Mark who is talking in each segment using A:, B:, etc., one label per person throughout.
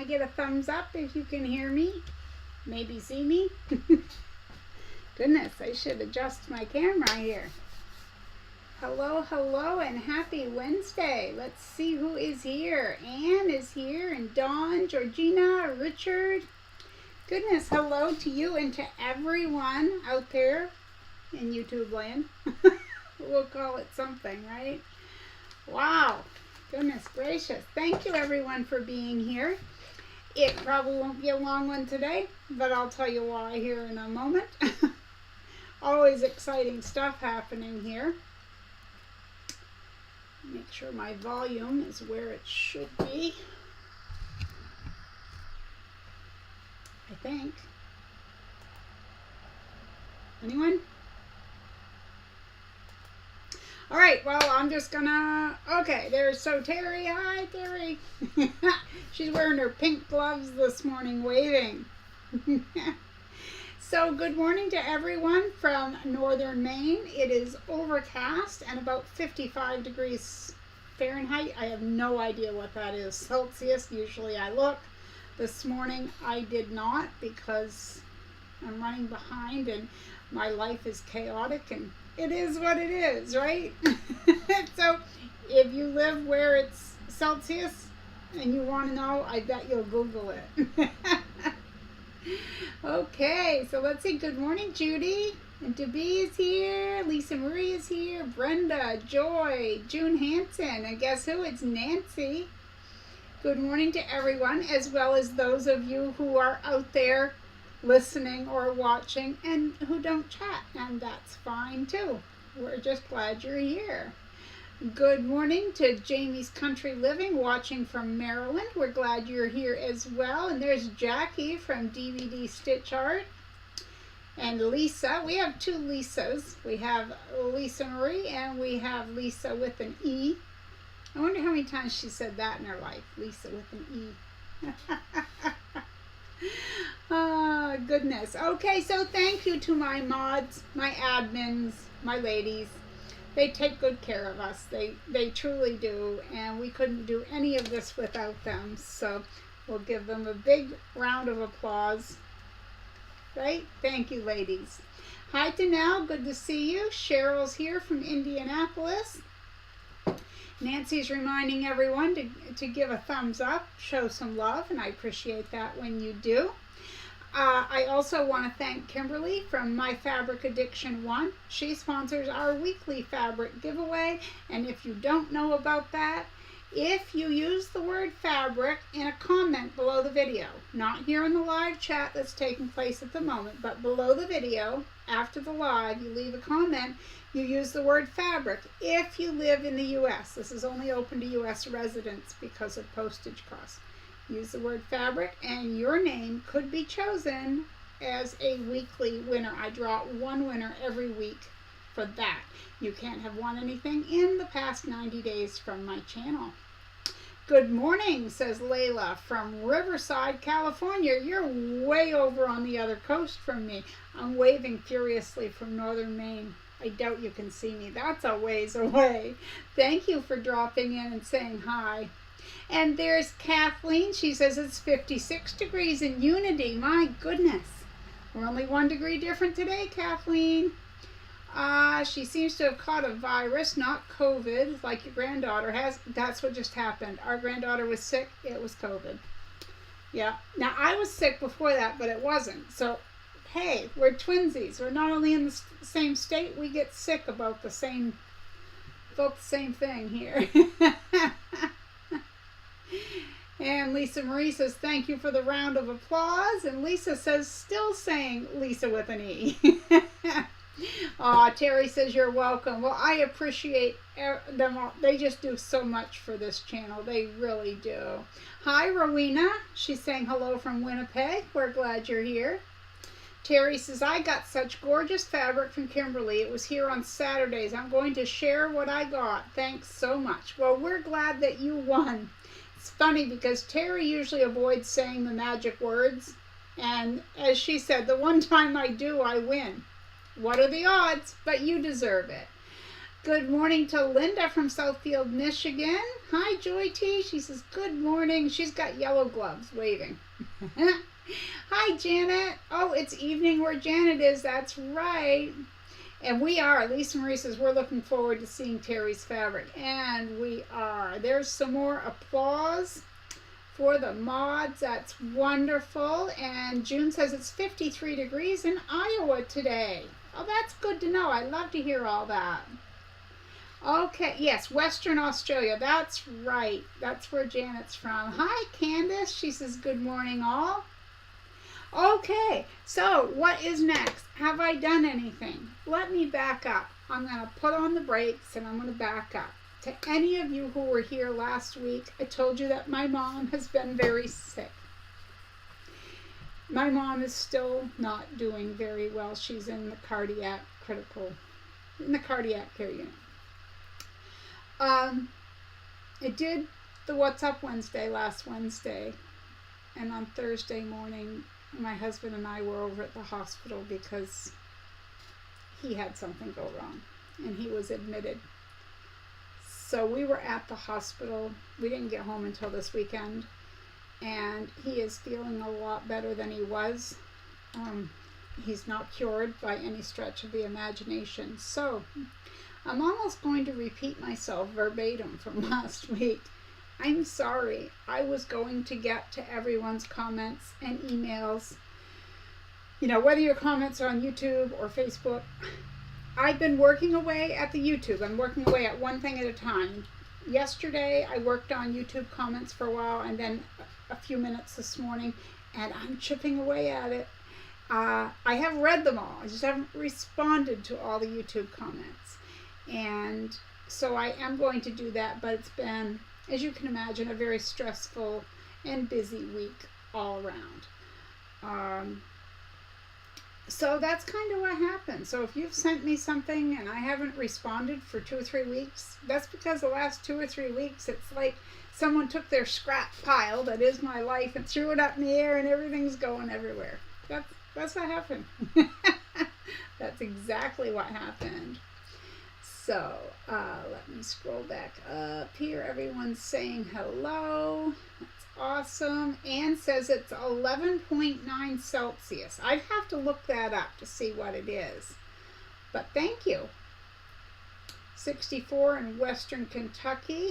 A: I get a thumbs up if you can hear me? Maybe see me? Goodness, I should adjust my camera here. Hello, hello, and happy Wednesday. Let's see who is here. Anne is here, and Dawn, Georgina, Richard. Goodness, hello to you and to everyone out there in YouTube land. We'll call it something, right? Wow. Goodness gracious. Thank you, everyone, for being here. It probably won't be a long one today, but I'll tell you why here in a moment. Always exciting stuff happening here. Make sure my volume is where it should be. I think. Anyone? All right, well, I'm just gonna, okay, there's, so Terie, hi, Terie. She's wearing her pink gloves this morning, waving. So good morning to everyone from northern Maine. It is overcast and about 55 degrees Fahrenheit. I have no idea what that is Celsius. Usually I look. This morning I did not because I'm running behind and my life is chaotic and it is what it is, right? So if you live where it's Celsius and you want to know, I bet you'll Google it. Okay, so let's see. Good morning, Judy. And Debee is here. Lisa Marie is here. Brenda, Joy, June Hanson. And guess who? It's Nancy. Good morning to everyone, as well as those of you who are out there listening or watching and who don't chat, and that's fine too. We're just glad you're here. Good morning to Jamie's Country Living watching from Maryland. We're glad you're here as well. And there's Jackie from DVD Stitch Art. And Lisa. We have two Lisas. We have Lisa Marie and we have Lisa with an E. I wonder how many times she said that in her life. Lisa with an E. Oh, goodness. Okay, so thank you to my mods, my admins, my ladies. They take good care of us. They truly do. And we couldn't do any of this without them. So we'll give them a big round of applause. Right? Thank you, ladies. Hi, Donnell. Good to see you. Cheryl's here from Indianapolis. Nancy's reminding everyone to give a thumbs up, show some love, and I appreciate that when you do. I also want to thank Kimberly from My Fabric Addiction 1. She sponsors our weekly fabric giveaway, and if you don't know about that, if you use the word fabric in a comment below the video, not here in the live chat that's taking place at the moment, but below the video, after the live, you leave a comment, you use the word fabric if you live in the U.S. This is only open to U.S. residents because of postage costs. Use the word fabric and your name could be chosen as a weekly winner. I draw one winner every week for that. You can't have won anything in the past 90 days from my channel. Good morning, says Layla from Riverside, California. You're way over on the other coast from me. I'm waving furiously from northern Maine. I doubt you can see me. That's a ways away. Thank you for dropping in and saying hi. And there's Kathleen. She says it's 56 degrees in Unity. My goodness. We're only 1 degree different today, Kathleen. She seems to have caught a virus, not COVID, like your granddaughter has. That's what just happened. Our granddaughter was sick. It was COVID. Yeah. Now, I was sick before that, but it wasn't. So, hey, we're twinsies. We're not only in the same state, we get sick about the same thing here. And Lisa Marie says, thank you for the round of applause. And Lisa says, still saying Lisa with an E. Terie says, you're welcome. Well, I appreciate them all. They just do so much for this channel. They really do. Hi, Rowena. She's saying hello from Winnipeg. We're glad you're here. Terie says, I got such gorgeous fabric from Kimberly. It was here on Saturdays. I'm going to share what I got. Thanks so much. Well, we're glad that you won. It's funny because Terie usually avoids saying the magic words. And as she said, the one time I do, I win. What are the odds? But you deserve it. Good morning to Linda from Southfield, Michigan. Hi, Joy T. She says, good morning. She's got yellow gloves waving. Hi, Janet. Oh, it's evening where Janet is. That's right. And we are. Lisa Marie says, we're looking forward to seeing Terry's fabric. And we are. There's some more applause for the mods. That's wonderful. And June says it's 53 degrees in Iowa today. Oh, that's good to know. I love to hear all that. Okay, yes, Western Australia. That's right. That's where Janet's from. Hi, Candace. She says, good morning, all. Okay, so what is next? Have I done anything? Let me back up. I'm going to put on the brakes and I'm going to back up. To any of you who were here last week, I told you that my mom has been very sick. My mom is still not doing very well. She's in the cardiac care unit. I did the What's Up Wednesday last Wednesday, and on Thursday morning, my husband and I were over at the hospital because he had something go wrong, and he was admitted. So we were at the hospital. We didn't get home until this weekend, and he is feeling a lot better than he was. He's not cured by any stretch of the imagination. So I'm almost going to repeat myself verbatim from last week. I'm sorry. I was going to get to everyone's comments and emails. You know, whether your comments are on YouTube or Facebook. I've been working away at the YouTube. I'm working away at one thing at a time. Yesterday, I worked on YouTube comments for a while, and then a few minutes this morning, and I'm chipping away at it. I have read them all. I just haven't responded to all the YouTube comments. And so I am going to do that, but it's been, as you can imagine, a very stressful and busy week all around. So that's kind of what happened. So if you've sent me something and I haven't responded for 2 or 3 weeks, that's because the last 2 or 3 weeks, it's like someone took their scrap pile that is my life and threw it up in the air and everything's going everywhere. That's what happened. That's exactly what happened. So let me scroll back up here. Everyone's saying hello. That's awesome. Anne says it's 11.9 Celsius. I'd have to look that up to see what it is. But thank you. 64 in Western Kentucky.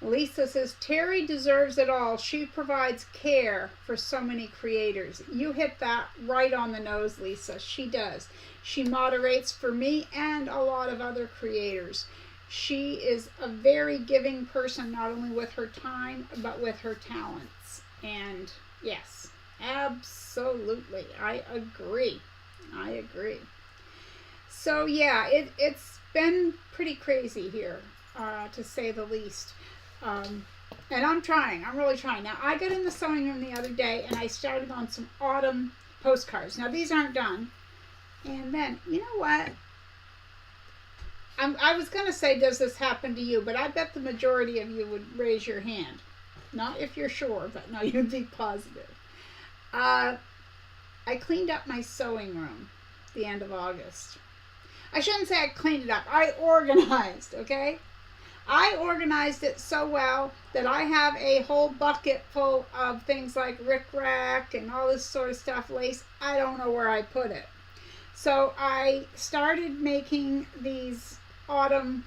A: Lisa says, Terie deserves it all. She provides care for so many creators. You hit that right on the nose, Lisa. She does. She moderates for me and a lot of other creators. She is a very giving person, not only with her time, but with her talents. And yes, absolutely. I agree. So yeah, it's been pretty crazy here, to say the least. And I'm really trying. Now, I got in the sewing room the other day and I started on some autumn postcards. Now, these aren't done. And then, you know what? I was going to say, does this happen to you? But I bet the majority of you would raise your hand. Not if you're sure, but no, you'd be positive. I cleaned up my sewing room the end of August. I shouldn't say I cleaned it up. I organized, okay? I organized it so well that I have a whole bucket full of things like rickrack and all this sort of stuff, lace. I don't know where I put it. So I started making these autumn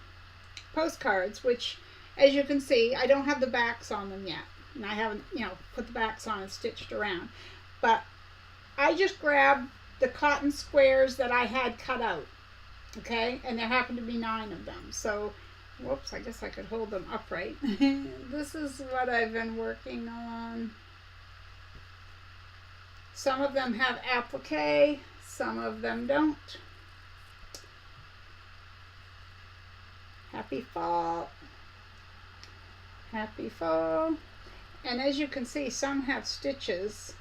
A: postcards, which, as you can see, I don't have the backs on them yet. And I haven't, put the backs on and stitched around. But I just grabbed the cotton squares that I had cut out, okay? And there happened to be 9 of them. So whoops, I guess I could hold them upright. This is what I've been working on. Some of them have applique, some of them don't. Happy fall. Happy fall. And as you can see, some have stitches,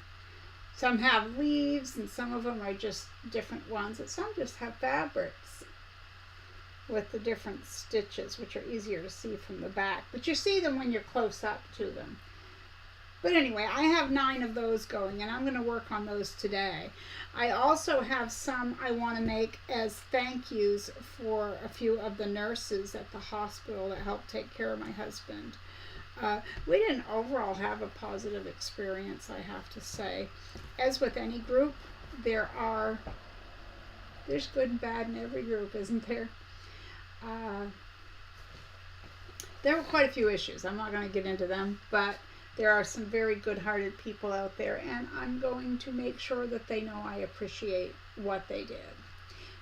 A: some have leaves, and some of them are just different ones, and some just have fabrics with the different stitches, which are easier to see from the back. But you see them when you're close up to them. But anyway, I have 9 of those going, and I'm going to work on those today. I also have some I want to make as thank yous for a few of the nurses at the hospital that helped take care of my husband. We didn't overall have a positive experience, I have to say. As with any group, there's good and bad in every group, isn't there? There were quite a few issues. I'm not going to get into them, but there are some very good-hearted people out there, and I'm going to make sure that they know I appreciate what they did.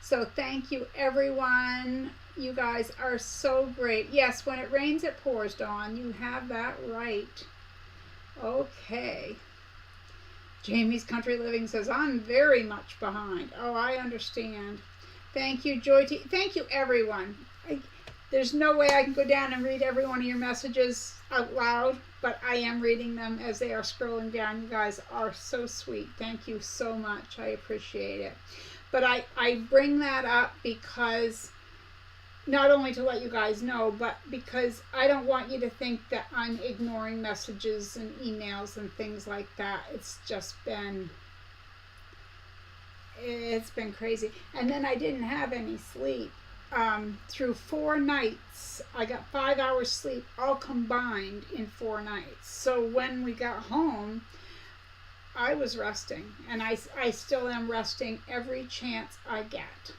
A: So thank you, everyone. You guys are so great. Yes, when it rains, it pours, Dawn. You have that right. Okay. Jamie's Country Living says, I'm very much behind. Oh, I understand. Thank you, Joy T. Thank you, everyone. There's no way I can go down and read every one of your messages out loud, but I am reading them as they are scrolling down. You guys are so sweet. Thank you so much. I appreciate it. But I bring that up because, not only to let you guys know, but because I don't want you to think that I'm ignoring messages and emails and things like that. It's been crazy. And then I didn't have any sleep. Through 4 nights, I got 5 hours sleep, all combined in 4 nights. So when we got home, I was resting, and I still am resting every chance I get.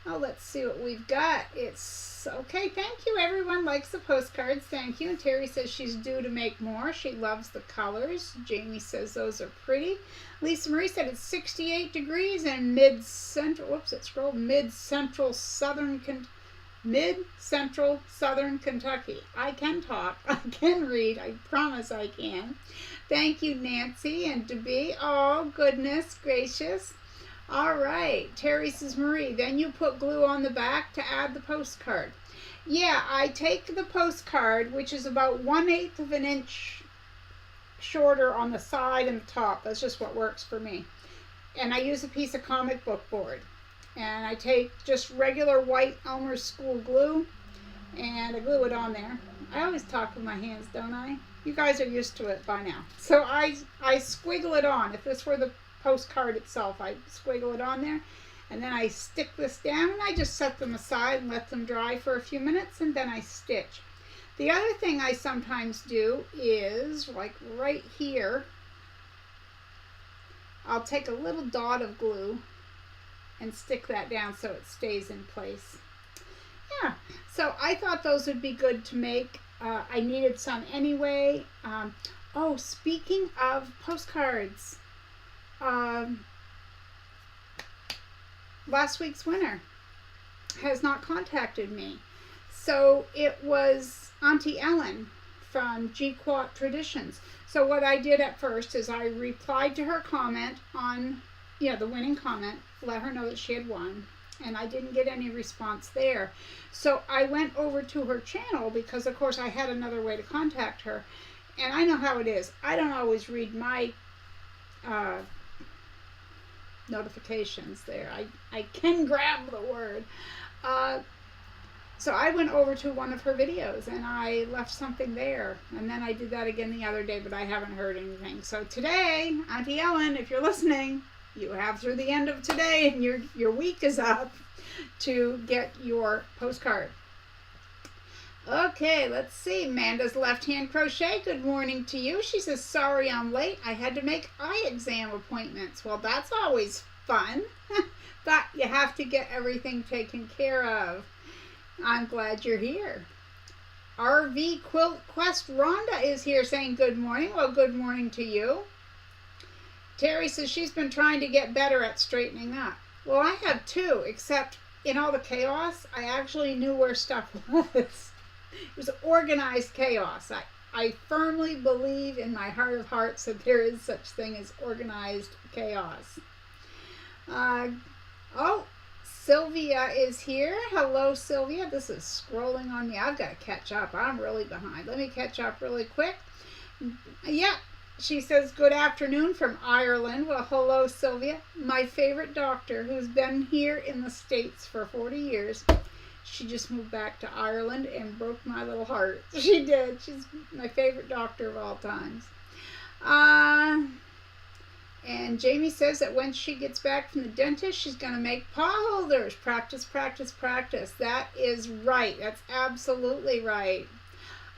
A: Oh, let's see what we've got. It's okay. Thank you, everyone. Likes the postcards. Thank you. And Terie says she's due to make more. She loves the colors. Jamie says those are pretty. Lisa Marie said it's 68 degrees in mid-central. Whoops, it scrolled. Mid-central southern Kentucky. I can talk. I can read. I promise I can. Thank you, Nancy and Debee. Oh, goodness gracious. All right, Terie says, Marie, then you put glue on the back to add the postcard. Yeah, I take the postcard, which is about 1/8 of an inch shorter on the side and the top. That's just what works for me. And I use a piece of comic book board. And I take just regular white Elmer's School glue, and I glue it on there. I always talk with my hands, don't I? You guys are used to it by now. So I squiggle it on. If this were the postcard itself, I squiggle it on there, and then I stick this down, and I just set them aside and let them dry for a few minutes, and then I stitch. The other thing I sometimes do is, like right here, I'll take a little dot of glue and stick that down so it stays in place. Yeah, so I thought those would be good to make. I needed some anyway. Oh, speaking of postcards, last week's winner has not contacted me. So it was Auntie Ellen from Quilts Traditions. So what I did at first is I replied to her comment on, the winning comment, let her know that she had won, and I didn't get any response there. So I went over to her channel because, of course, I had another way to contact her, and I know how it is. I don't always read my notifications there. I can grab the word. So I went over to one of her videos and I left something there, and then I did that again the other day, but I haven't heard anything. So today, Auntie Ellen, if you're listening, you have through the end of today, and your week is up to get your postcard. Okay, let's see. Amanda's Left Hand Crochet, good morning to you. She says, sorry I'm late. I had to make eye exam appointments. Well, that's always fun. But you have to get everything taken care of. I'm glad you're here. RV Quilt Quest Rhonda is here saying good morning. Well, good morning to you. Terie says she's been trying to get better at straightening up. Well, I have too, except in all the chaos, I actually knew where stuff was. It was organized chaos. I firmly believe in my heart of hearts that there is such thing as organized chaos. Oh, Sylvia is here. Hello, Sylvia. This is scrolling on me. I've got to catch up. I'm really behind. Let me catch up really quick. Yeah, she says, good afternoon from Ireland. Well, hello, Sylvia. My favorite doctor, who's been here in the States for 40 years. She just moved back to Ireland and broke my little heart. She did. She's my favorite doctor of all times. Uh, and Jamie says that when she gets back from the dentist, she's going to make paw holders. Practice, practice, practice. That is right. That's absolutely right.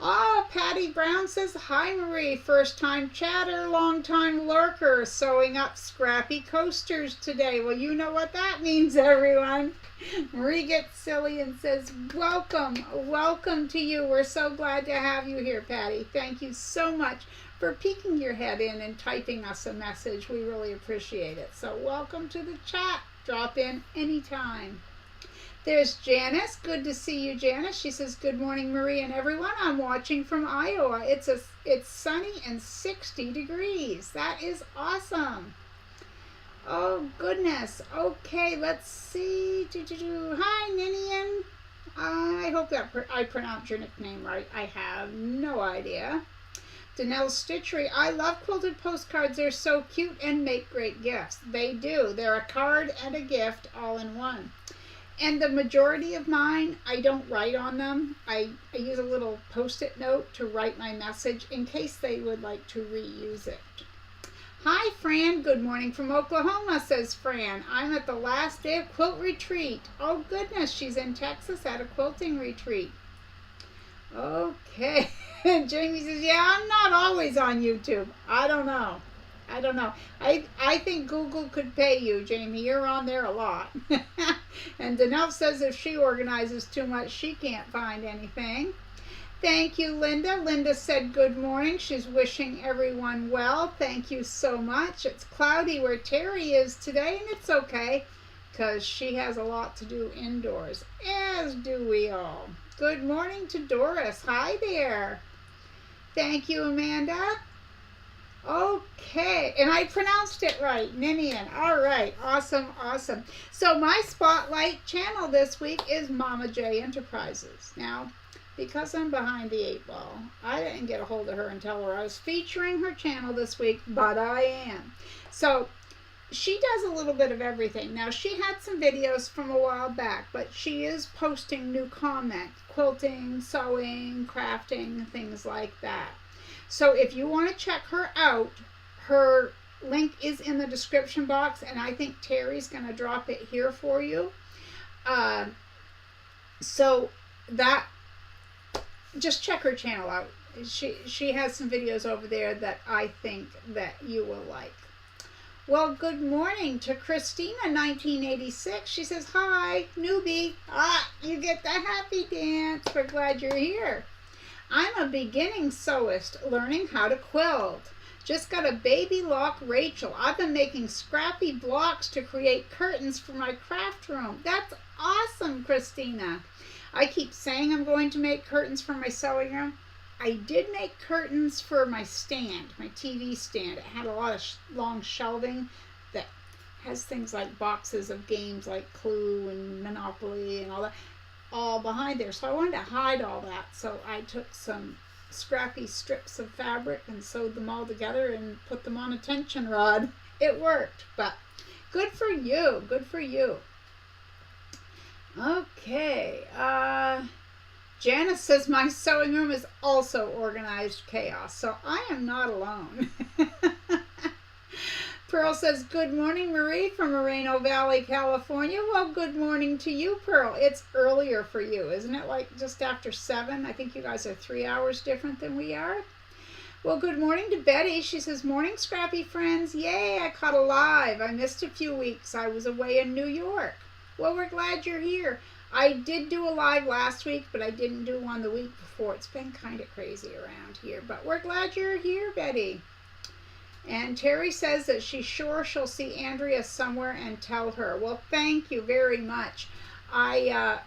A: Oh, Patty Brown says, hi, Marie. First time chatter, long time lurker. Sewing up Scrappy coasters today. Well, you know what that means, everyone. Marie gets silly and says, welcome. Welcome to you. We're so glad to have you here, Patty. Thank you so much for peeking your head in and typing us a message. We really appreciate it. So welcome to the chat. Drop in anytime. There's Janice. Good to see you, Janice. She says, good morning, Marie and everyone. I'm watching from Iowa. It's sunny and 60 degrees. That is awesome. Oh, goodness. Okay, let's see. Hi, Ninian. I hope that I pronounced your nickname right. I have no idea. Donnell Stitchery. I love quilted postcards. They're so cute and make great gifts. They do. They're a card and a gift all in one. And the majority of mine, I don't write on them. I use a little post-it note to write my message in case they would like to reuse it. Hi, Fran. Good morning from Oklahoma, says Fran. I'm at the last day of quilt retreat. Oh, goodness. She's in Texas at a quilting retreat. Okay. Jamie says, yeah, I'm not always on YouTube. I don't know. I think Google could pay you, Jamie. You're on there a lot. And Donnell says if she organizes too much, she can't find anything. Thank you, Linda. Linda said good morning. She's wishing everyone well. Thank you so much. It's cloudy where Terie is today, and it's okay because she has a lot to do indoors, as do we all. Good morning to Doris. Hi there. Thank you, Amanda. Okay, and I pronounced it right, Ninian. All right, awesome, awesome. So my spotlight channel this week is Mama J Enterprises. Now, because I'm behind the 8 ball, I didn't get a hold of her and tell her I was featuring her channel this week, but I am. So she does a little bit of everything. Now, she had some videos from a while back, but she is posting new content, quilting, sewing, crafting, things like that. So if you want to check her out, her link is in the description box, and I think Terry's going to drop it here for you. So that, just check her channel out. She has some videos over there that I think that you will like. Well, good morning to Christina, 1986. She says, hi, newbie. You get the happy dance. We're glad you're here. I'm a beginning sewist learning how to quilt. Just got a baby lock Rachel. I've been making scrappy blocks to create curtains for my craft room. That's awesome, Christina. I keep saying I'm going to make curtains for my sewing room. I did make curtains for my stand, my TV stand. It had a lot of long shelving that has things like boxes of games like Clue and Monopoly and all that, all behind there. So I wanted to hide all that. So I took some scrappy strips of fabric and sewed them all together and put them on a tension rod. It worked, but good for you. Good for you. Okay. Janice says my sewing room is also organized chaos, so I am not alone. Pearl says, good morning, Marie from Moreno Valley, California. Well, good morning to you, Pearl. It's earlier for you, isn't it? Like just after 7? I think you guys are 3 hours different than we are. Well, good morning to Betty. She says, morning, Scrappy friends. Yay, I caught a live. I missed a few weeks. I was away in New York. Well, we're glad you're here. I did do a live last week, but I didn't do one the week before. It's been kind of crazy around here, but we're glad you're here, Betty. And Terie says that she's sure she'll see Andrea somewhere and tell her. Well, thank you very much. I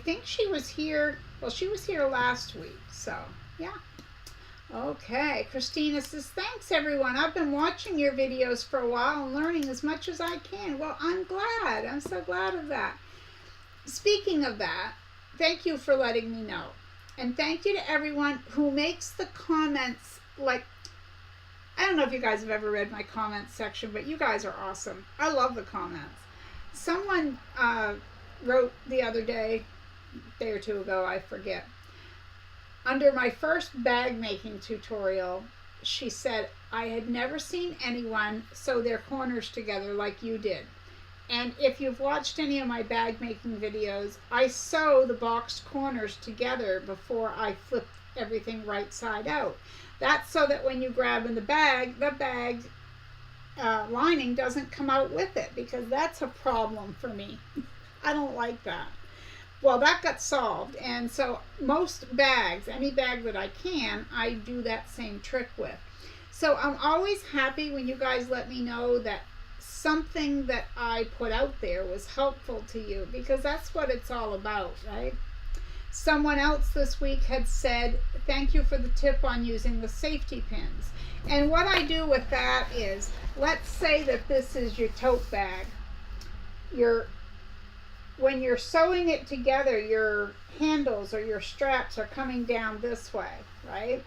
A: think she was here, well, she was here last week, so yeah. Okay, Christina says, thanks everyone. I've been watching your videos for a while and learning as much as I can. Well, I'm glad. I'm so glad of that. Speaking of that, thank you for letting me know. And thank you to everyone who makes the comments. Like, I don't know if you guys have ever read my comments section, but you guys are awesome. I love the comments. Someone wrote the other day, a day or two ago, I forget, under my first bag making tutorial, she said, I had never seen anyone sew their corners together like you did. And if you've watched any of my bag making videos, I sew the boxed corners together before I flip everything right side out. That's so that when you grab in the bag lining doesn't come out with it, because that's a problem for me. I don't like that. Well, that got solved, and so most bags, any bag that I can, I do that same trick with. So I'm always happy when you guys let me know that something that I put out there was helpful to you, because that's what it's all about, right? Someone else this week had said, thank you for the tip on using the safety pins. And what I do with that is, let's say that this is your tote bag. When you're sewing it together, your handles or your straps are coming down this way, right?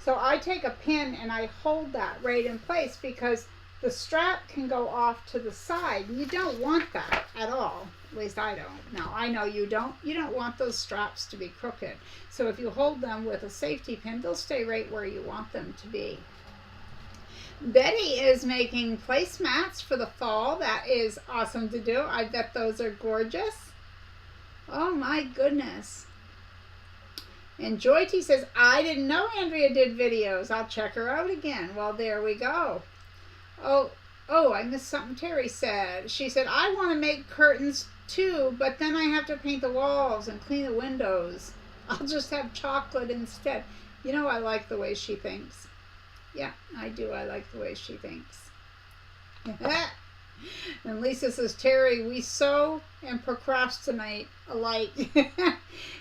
A: So I take a pin and I hold that right in place, because the strap can go off to the side. You don't want that at all. At least I don't. Now, I know you don't. You don't want those straps to be crooked. So if you hold them with a safety pin, they'll stay right where you want them to be. Betty is making placemats for the fall. That is awesome to do. I bet those are gorgeous. Oh my goodness. And Joy T says, I didn't know Andrea did videos. I'll check her out again. Well, there we go. Oh, I missed something Terie said. She said, I want to make curtains too, but then I have to paint the walls and clean the windows. I'll just have chocolate instead. You know, I like the way she thinks. Yeah, I do. I like the way she thinks. And Lisa says, Terie, we sew and procrastinate alike.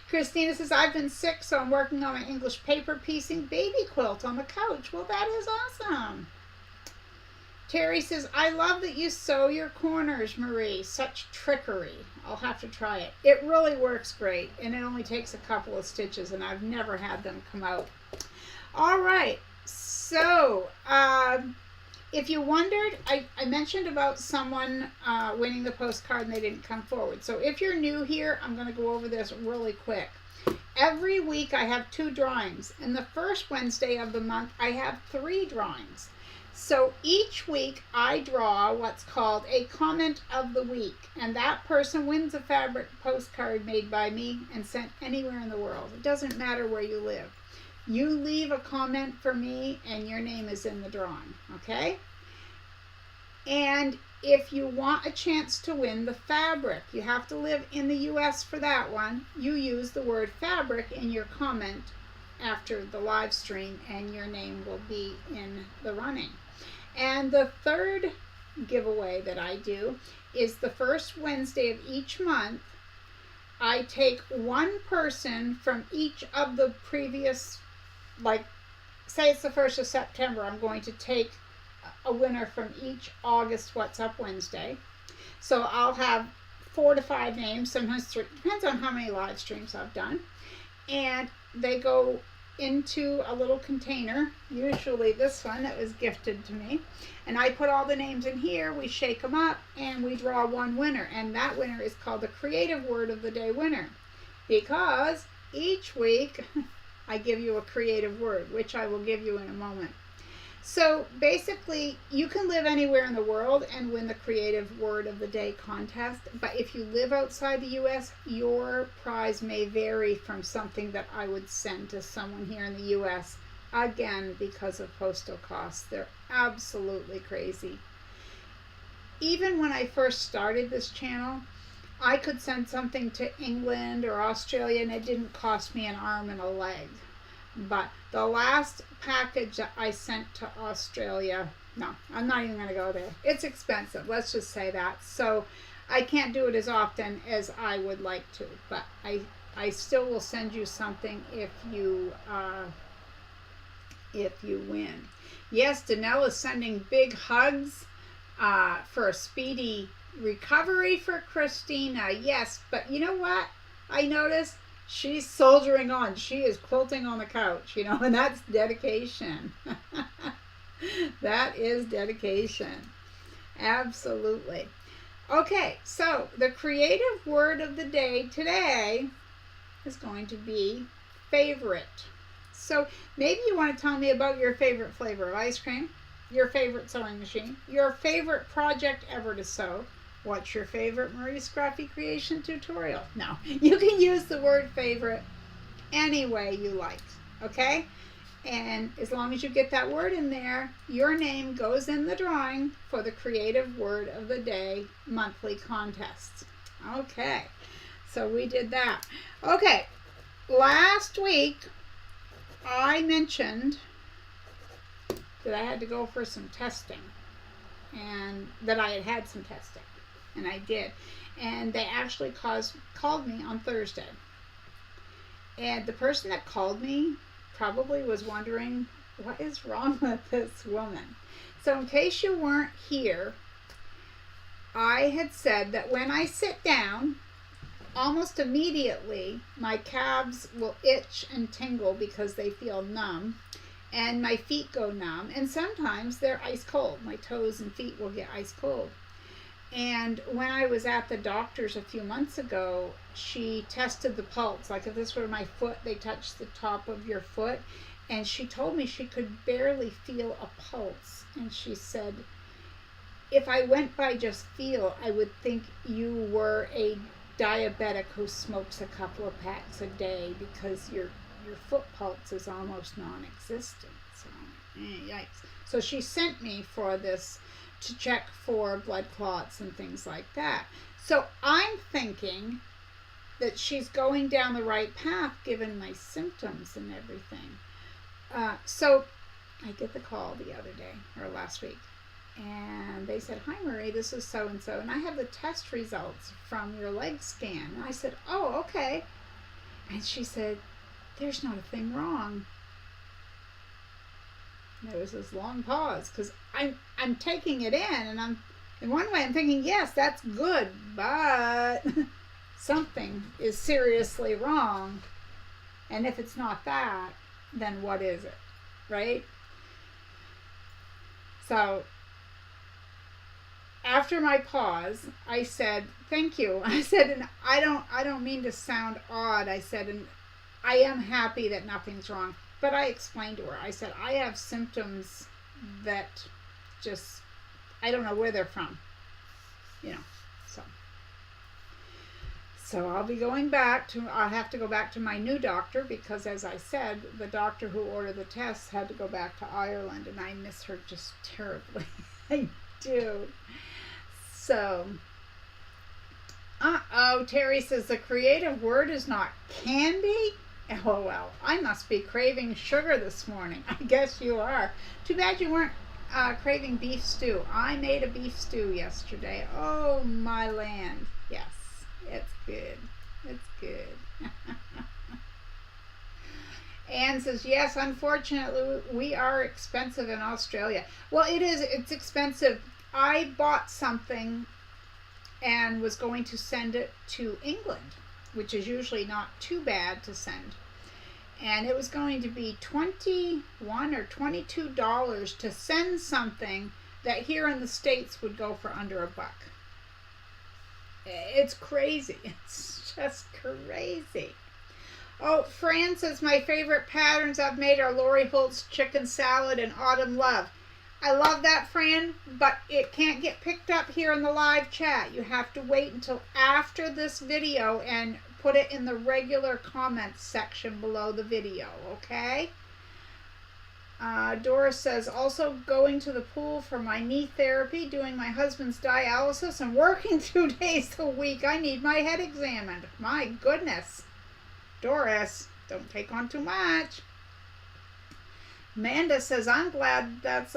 A: Christina says, I've been sick, so I'm working on my English paper piecing baby quilt on the couch. Well, that is awesome. Terie says, I love that you sew your corners, Marie. Such trickery. I'll have to try it. It really works great, and it only takes a couple of stitches, and I've never had them come out. All right. So, if you wondered, I mentioned about someone winning the postcard and they didn't come forward. So if you're new here, I'm going to go over this really quick. Every week I have 2 drawings. And the first Wednesday of the month, I have 3 drawings. So each week I draw what's called a comment of the week. And that person wins a fabric postcard made by me and sent anywhere in the world. It doesn't matter where you live. You leave a comment for me and your name is in the drawing, okay? And if you want a chance to win the fabric, you have to live in the US for that one. You use the word fabric in your comment after the live stream and your name will be in the running. And the third giveaway that I do is the first Wednesday of each month. I take one person from each of the previous, like, say it's the 1st of September, I'm going to take a winner from each August What's Up Wednesday. So I'll have 4 to 5 names, sometimes 3, depends on how many live streams I've done. And they go into a little container, usually this one that was gifted to me. And I put all the names in here, we shake them up, and we draw one winner. And that winner is called the Creative Word of the Day winner. Because each week, I give you a creative word, which I will give you in a moment. So basically, you can live anywhere in the world and win the Creative Word of the Day contest. But if you live outside the U.S., your prize may vary from something that I would send to someone here in the U.S. Again, because of postal costs. They're absolutely crazy. Even when I first started this channel, I could send something to England or Australia and it didn't cost me an arm and a leg. But the last package that I sent to Australia, no, I'm not even going to go there. It's expensive, let's just say that. So I can't do it as often as I would like to. But I still will send you something if you win. Yes, Donnell is sending big hugs for a speedy recovery for Christina. Yes, but you know what? I noticed she's soldiering on. She is quilting on the couch, you know, and that's dedication. That is dedication. Absolutely. Okay, so the creative word of the day today is going to be favorite. So maybe you want to tell me about your favorite flavor of ice cream, your favorite sewing machine, your favorite project ever to sew. What's your favorite Marie Scrappy creation tutorial? No, you can use the word favorite any way you like, okay? And as long as you get that word in there, your name goes in the drawing for the Creative Word of the Day monthly contest. Okay, so we did that. Okay, last week I mentioned that I had to go for some testing, and that I had some testing, and I did. And they actually called me on Thursday. And the person that called me probably was wondering, what is wrong with this woman? So in case you weren't here, I had said that when I sit down, almost immediately my calves will itch and tingle because they feel numb, and my feet go numb, and sometimes they're ice cold. My toes and feet will get ice cold. And when I was at the doctor's a few months ago, she tested the pulse. Like if this were my foot, they touched the top of your foot. And she told me she could barely feel a pulse. And she said, if I went by just feel, I would think you were a diabetic who smokes a couple of packs a day, because your foot pulse is almost non-existent. So, yikes. So she sent me for this to check for blood clots and things like that. So I'm thinking that she's going down the right path given my symptoms and everything. So I get the call the other day, or last week, and they said, hi Marie, this is so-and-so, and I have the test results from your leg scan. And I said, oh, okay. And she said, there's not a thing wrong. There was this long pause, because I'm taking it in, and in one way I'm thinking, yes, that's good, but something is seriously wrong. And if it's not that, then what is it, right? So after my pause, I said, thank you. I said, and I don't mean to sound odd. I said, and I am happy that nothing's wrong. But I explained to her, I said, I have symptoms that just, I don't know where they're from, So I'll be going back I'll have to go back to my new doctor, because as I said, the doctor who ordered the tests had to go back to Ireland, and I miss her just terribly. I do. So, Terie says the creative word is not candy. LOL. I must be craving sugar this morning. I guess you are. Too bad you weren't craving beef stew. I made a beef stew yesterday. Oh, my land. Yes, it's good. It's good. Anne says, yes, unfortunately, we are expensive in Australia. Well, it is. It's expensive. I bought something and was going to send it to England, which is usually not too bad to send. And it was going to be $21 or $22 to send something that here in the States would go for under $1. It's crazy. It's just crazy. Oh, Fran says, my favorite patterns I've made are Lori Holt's chicken salad and autumn love. I love that, Fran, but it can't get picked up here in the live chat. You have to wait until after this video and put it in the regular comments section below the video, okay? Doris says, also going to the pool for my knee therapy, doing my husband's dialysis, and working 2 days a week. I need my head examined. My goodness. Doris, don't take on too much. Amanda says, I'm glad that's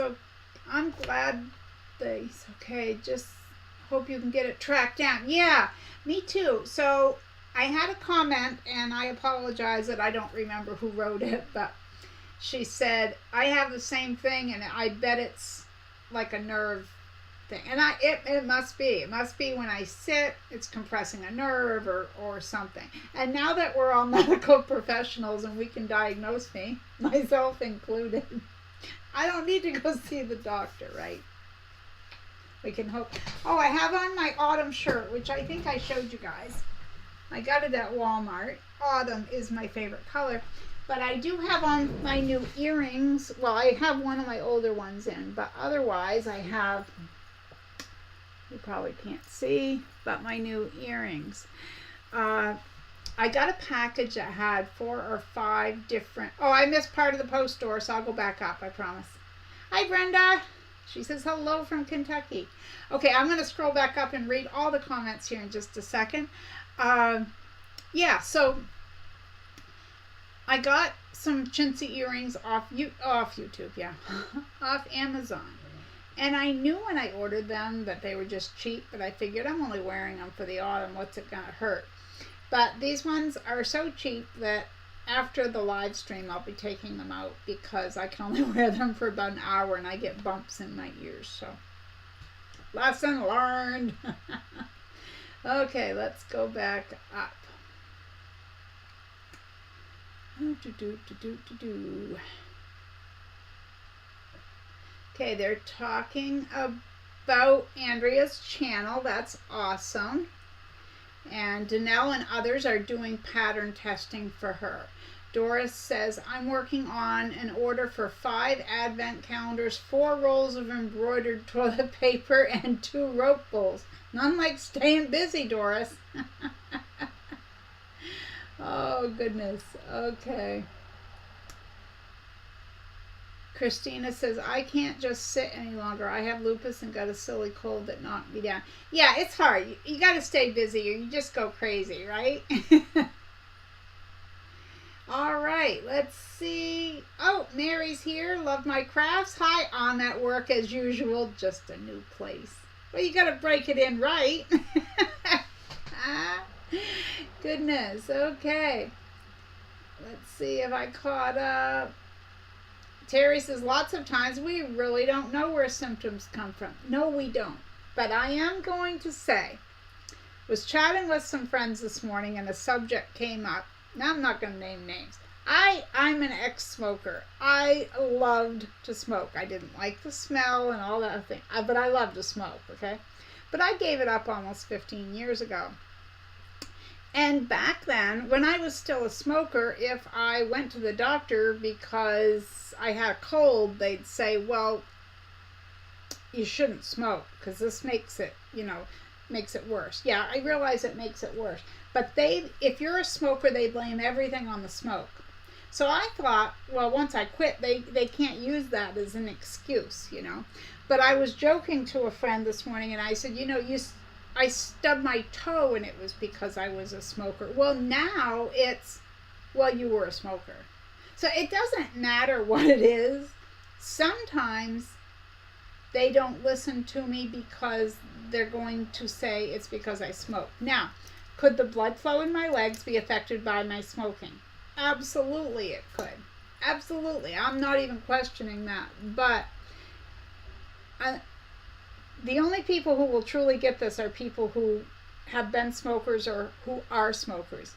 A: okay. Just hope you can get it tracked down. Yeah, me too. So I had a comment, and I apologize that I don't remember who wrote it, but she said, I have the same thing, and I bet it's like a nerve thing. And it must be. It must be when I sit, it's compressing a nerve or something. And now that we're all medical professionals and we can diagnose me, myself included, I don't need to go see the doctor, right? We can hope. Oh, I have on my autumn shirt, which I think I showed you guys. I got it at Walmart. Autumn is my favorite color. But I do have on my new earrings. Well, I have one of my older ones in, but otherwise I have, you probably can't see, but my new earrings. I got a package that had 4 or 5 different, oh, I missed part of the post door, so I'll go back up, I promise. Hi, Brenda. She says hello from Kentucky. Okay, I'm going to scroll back up and read all the comments here in just a second. Yeah, so I got some chintzy earrings off YouTube, yeah, off Amazon. And I knew when I ordered them that they were just cheap, but I figured I'm only wearing them for the autumn. What's it going to hurt? But these ones are so cheap that after the live stream, I'll be taking them out because I can only wear them for about an hour and I get bumps in my ears. So, lesson learned. Okay, let's go back up. Okay, they're talking about Andrea's channel. That's awesome. And Donnell and others are doing pattern testing for her. Doris says, I'm working on an order for 5 advent calendars, 4 rolls of embroidered toilet paper, and 2 rope bowls. None like staying busy, Doris. Oh, goodness. Okay. Christina says, I can't just sit any longer. I have lupus and got a silly cold that knocked me down. Yeah, it's hard. You got to stay busy or you just go crazy, right? All right, let's see. Oh, Mary's here. Love my crafts. Hi, I'm at work as usual. Just a new place. Well, you got to break it in right. Goodness. Okay. Let's see if I caught up. Terie says, lots of times we really don't know where symptoms come from. No, we don't. But I am going to say, was chatting with some friends this morning and a subject came up. Now I'm not going to name names. I'm an ex-smoker. I loved to smoke. I didn't like the smell and all that thing, but I loved to smoke, okay? But I gave it up almost 15 years ago. And back then, when I was still a smoker, if I went to the doctor because I had a cold, they'd say, well, you shouldn't smoke because this makes it, makes it worse. Yeah, I realize it makes it worse. But if you're a smoker, they blame everything on the smoke. So I thought, well, once I quit, they can't use that as an excuse, But I was joking to a friend this morning, and I said, I stubbed my toe, and it was because I was a smoker. Well, now it's, well, you were a smoker. So it doesn't matter what it is. Sometimes they don't listen to me because they're going to say it's because I smoke. Now, could the blood flow in my legs be affected by my smoking? Absolutely it could. Absolutely. I'm not even questioning that. But the only people who will truly get this are people who have been smokers or who are smokers.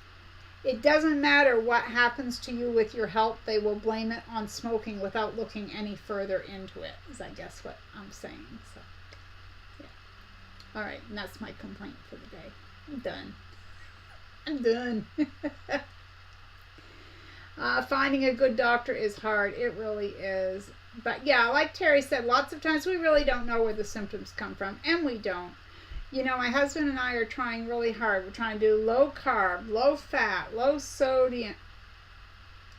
A: It doesn't matter what happens to you with your health. They will blame it on smoking without looking any further into it, is I guess what I'm saying. So, yeah. All right, and that's my complaint for the day. I'm done. I'm done. Finding a good doctor is hard. It really is. But yeah, like Terie said, lots of times we really don't know where the symptoms come from, and we don't. My husband and I are trying really hard. We're trying to do low carb, low fat, low sodium.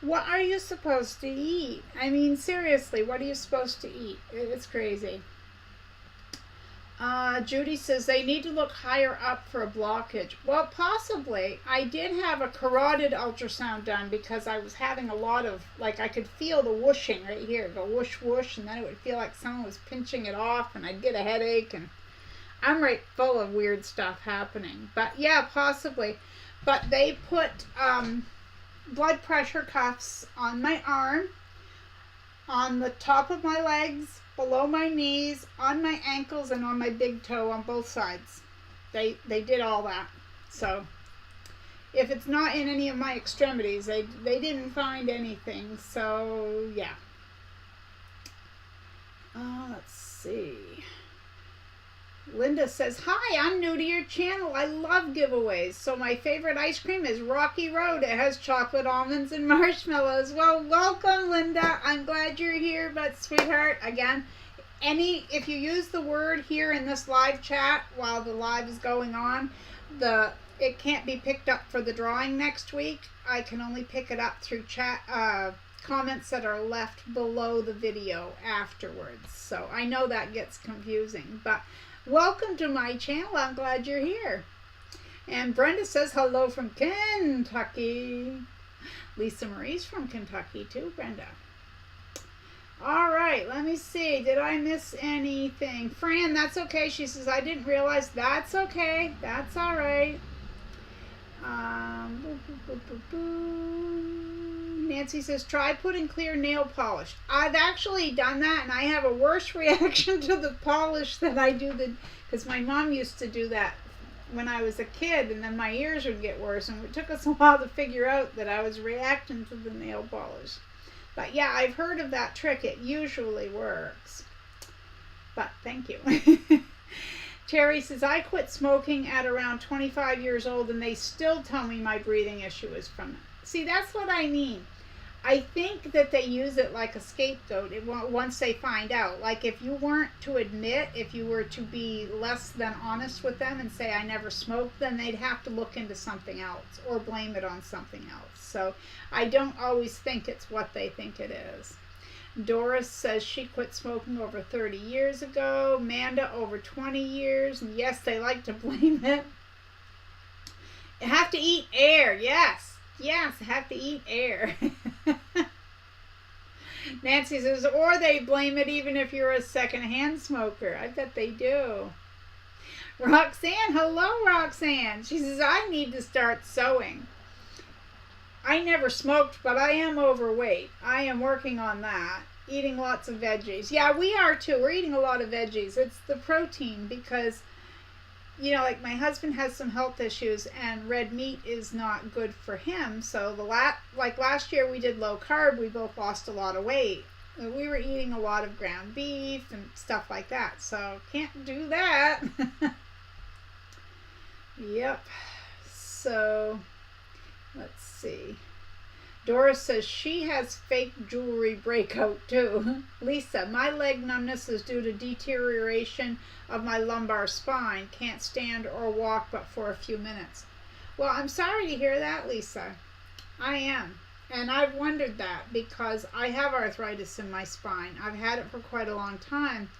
A: What are you supposed to eat? I mean, seriously, what are you supposed to eat? It's crazy. Judy says they need to look higher up for a blockage. Well, possibly. I did have a carotid ultrasound done because I was having a lot of, I could feel the whooshing right here. Go whoosh, whoosh, and then it would feel like someone was pinching it off, and I'd get a headache, and I'm right full of weird stuff happening. But, yeah, possibly. But they put blood pressure cuffs on my arm, on the top of my legs, below my knees, on my ankles, and on my big toe on both sides. They did all that. So if it's not in any of my extremities, they didn't find anything. So yeah. Let's see. Linda says, hi, I'm new to your channel. I love giveaways. So my favorite ice cream is Rocky Road. It has chocolate almonds and marshmallows. Well, welcome, Linda. I'm glad you're here. But sweetheart, again, if you use the word here in this live chat while the live is going on, it can't be picked up for the drawing next week. I can only pick it up through chat comments that are left below the video afterwards. So I know that gets confusing, but welcome to my channel. I'm glad you're here. And Brenda says hello from Kentucky. Lisa Marie's from Kentucky too, Brenda. All right, let me see. Did I miss anything? Fran, that's okay. She says, I didn't realize. That's okay. That's all right. Nancy says, try putting clear nail polish. I've actually done that, and I have a worse reaction to the polish than I do because my mom used to do that when I was a kid, and then my ears would get worse, and it took us a while to figure out that I was reacting to the nail polish. But yeah, I've heard of that trick. It usually works. But thank you. Terie says, I quit smoking at around 25 years old, and they still tell me my breathing issue is from it. See, that's what I mean. I think that they use it like a scapegoat once they find out. Like if you weren't to admit, if you were to be less than honest with them and say, I never smoked, then they'd have to look into something else or blame it on something else. So I don't always think it's what they think it is. Doris says she quit smoking over 30 years ago. Amanda over 20 years. And yes, they like to blame it. You have to eat air. Yes. Yes, have to eat air. Nancy says, or they blame it even if you're a secondhand smoker. I bet they do. Roxanne, hello, Roxanne. She says, I need to start sewing. I never smoked, but I am overweight. I am working on that. Eating lots of veggies. Yeah, we are too. We're eating a lot of veggies. It's the protein because, you know, like my husband has some health issues and red meat is not good for him. So last year we did low carb. We both lost a lot of weight. We were eating a lot of ground beef and stuff like that. So can't do that. Yep. So let's see. Doris says she has fake jewelry breakout too. Lisa, my leg numbness is due to deterioration of my lumbar spine. Can't stand or walk but for a few minutes. Well, I'm sorry to hear that, Lisa. I am. And I've wondered that because I have arthritis in my spine. I've had it for quite a long time.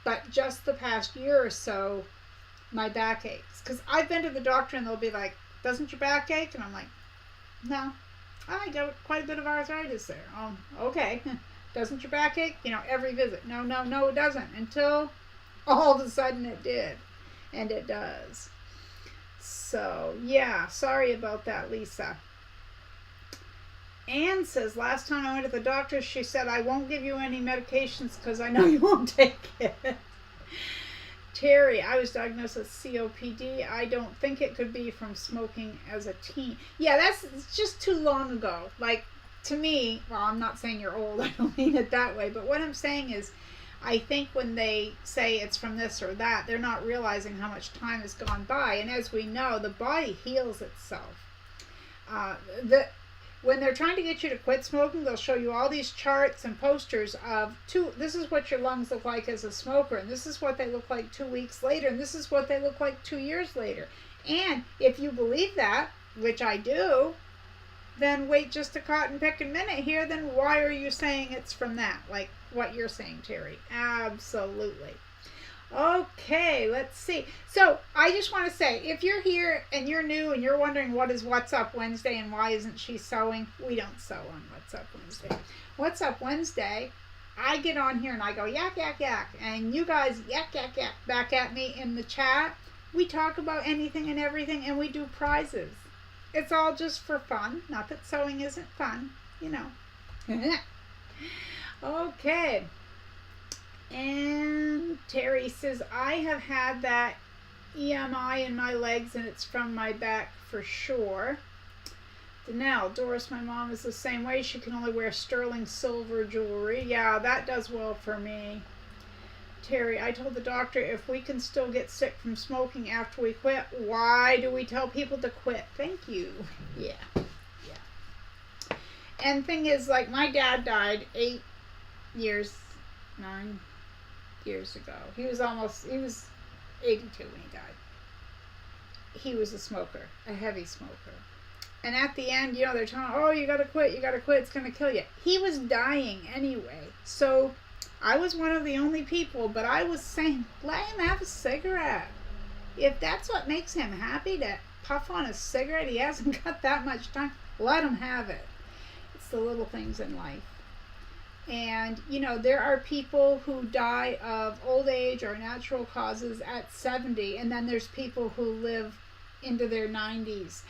A: But just the past year or so, my back aches. Because I've been to the doctor and they'll be like, doesn't your back ache? And I'm like, no. I got quite a bit of arthritis there. Oh, okay. Doesn't your back ache? You know, every visit. No, it doesn't. Until all of a sudden it did. And it does. So, yeah. Sorry about that, Lisa. Anne says, last time I went to the doctor, she said, I won't give you any medications because I know you won't take it. Terie, I was diagnosed with COPD. I don't think it could be from smoking as a teen. Yeah, it's just too long ago. Like, to me, well, I'm not saying you're old. I don't mean it that way. But what I'm saying is, I think when they say it's from this or that, they're not realizing how much time has gone by. And as we know, the body heals itself. When they're trying to get you to quit smoking, they'll show you all these charts and posters of this is what your lungs look like as a smoker, and this is what they look like 2 weeks later, and this is what they look like 2 years later. And if you believe that, which I do, then wait just a cotton picking minute here, then why are you saying it's from that? Like what you're saying, Terie. Absolutely. Okay, let's see. So I just want to say, if you're here and you're new and you're wondering what is What's Up Wednesday and why isn't she sewing, we don't sew on What's Up Wednesday. What's Up Wednesday, I get on here and I go yak, yak, yak, and you guys yak, yak, yak back at me in the chat. We talk about anything and everything and we do prizes. It's all just for fun. Not that sewing isn't fun, you know. Okay. And Terie says, I have had that EMI in my legs and it's from my back for sure. Donnell, Doris, my mom is the same way. She can only wear sterling silver jewelry. Yeah, that does well for me. Terie, I told the doctor if we can still get sick from smoking after we quit, why do we tell people to quit? Thank you. Yeah. Yeah. And thing is, like, my dad died 9 years ago. He was 82 when he died. He was a smoker, a heavy smoker. And at the end, you know, they're telling, oh, you gotta quit, it's gonna kill you. He was dying anyway. So I was one of the only people, but I was saying, let him have a cigarette. If that's what makes him happy, to puff on a cigarette, he hasn't got that much time, let him have it. It's the little things in life. And, you know, there are people who die of old age or natural causes at 70, and then there's people who live into their 90s.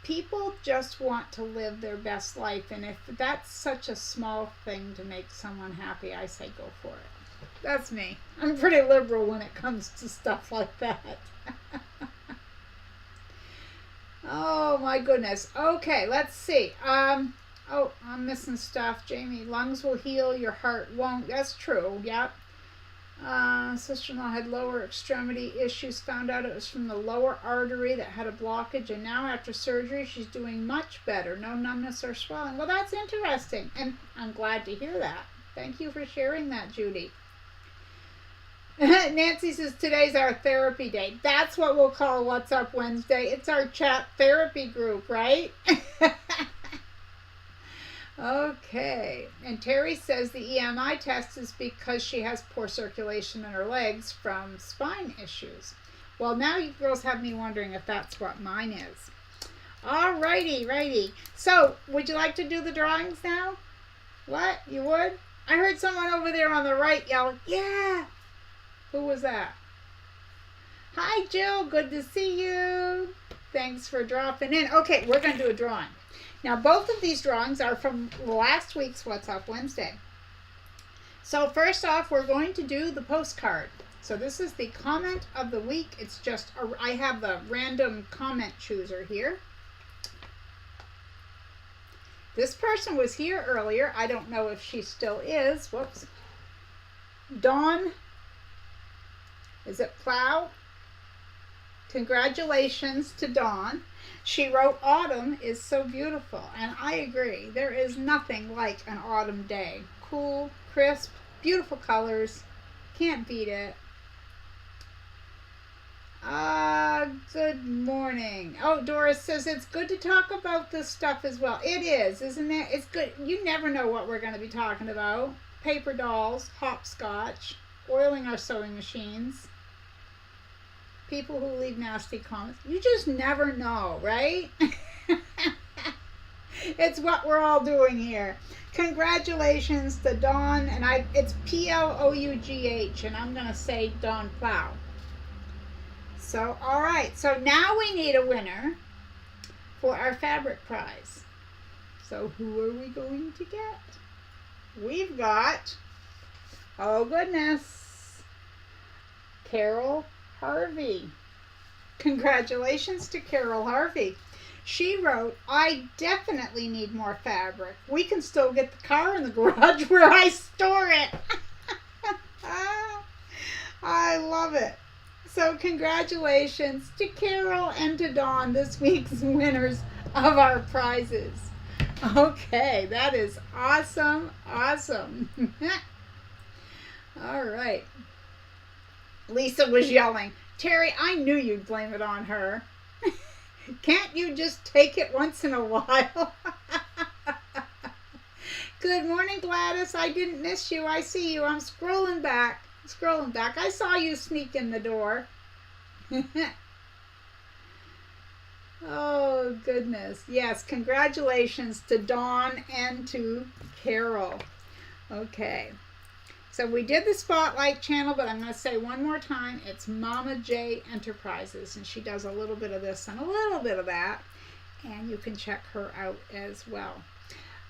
A: People just want to live their best life, and if that's such a small thing to make someone happy, I say go for it. That's me. I'm pretty liberal when it comes to stuff like that. Oh my goodness. Okay, let's see. Oh, I'm missing stuff. Jamie, lungs will heal, your heart won't. That's true. Yep. Sister-in-law had lower extremity issues, found out it was from the lower artery that had a blockage, and now after surgery she's doing much better. No numbness or swelling. Well, that's interesting, and I'm glad to hear that. Thank you for sharing that, Judy. Nancy says today's our therapy day. That's what we'll call What's Up Wednesday. It's our chat therapy group, right? Okay, and Terie says the EMI test is because she has poor circulation in her legs from spine issues. Well, now you girls have me wondering if that's what mine is. All righty. So, would you like to do the drawings now? What? You would? I heard someone over there on the right yell, yeah. Who was that? Hi, Jill. Good to see you. Thanks for dropping in. Okay, we're going to do a drawing. Now, both of these drawings are from last week's What's Up Wednesday. So first off, we're going to do the postcard. So this is the comment of the week. It's just, I have the random comment chooser here. This person was here earlier. I don't know if she still is. Whoops. Dawn. Is it Plow? Congratulations to Dawn. She wrote, autumn is so beautiful, and I agree. There is nothing like an autumn day. Cool, crisp, beautiful colors. Can't beat it. Good morning. Oh, Doris says it's good to talk about this stuff as well. It is, isn't it? It's good. You never know what we're going to be talking about. Paper dolls, hopscotch, oiling our sewing machines. People who leave nasty comments. You just never know, right? It's what we're all doing here. Congratulations to Dawn, and it's P-L-O-U-G-H, and I'm going to say Dawn Plow. So, all right. So now we need a winner for our fabric prize. So who are we going to get? We've got, oh goodness, Carol Harvey. Congratulations to Carol Harvey. She wrote, I definitely need more fabric. We can still get the car in the garage where I store it. I love it. So congratulations to Carol and to Dawn, this week's winners of our prizes. Okay, that is awesome. All right. Lisa was yelling, Terie, I knew you'd blame it on her. Can't you just take it once in a while? Good morning, Gladys. I didn't miss you. I see you. I'm scrolling back. I saw you sneak in the door. Oh, goodness. Yes, congratulations to Dawn and to Carol. Okay. So we did the Spotlight channel, but I'm going to say one more time, it's Mama J Enterprises, and she does a little bit of this and a little bit of that, and you can check her out as well.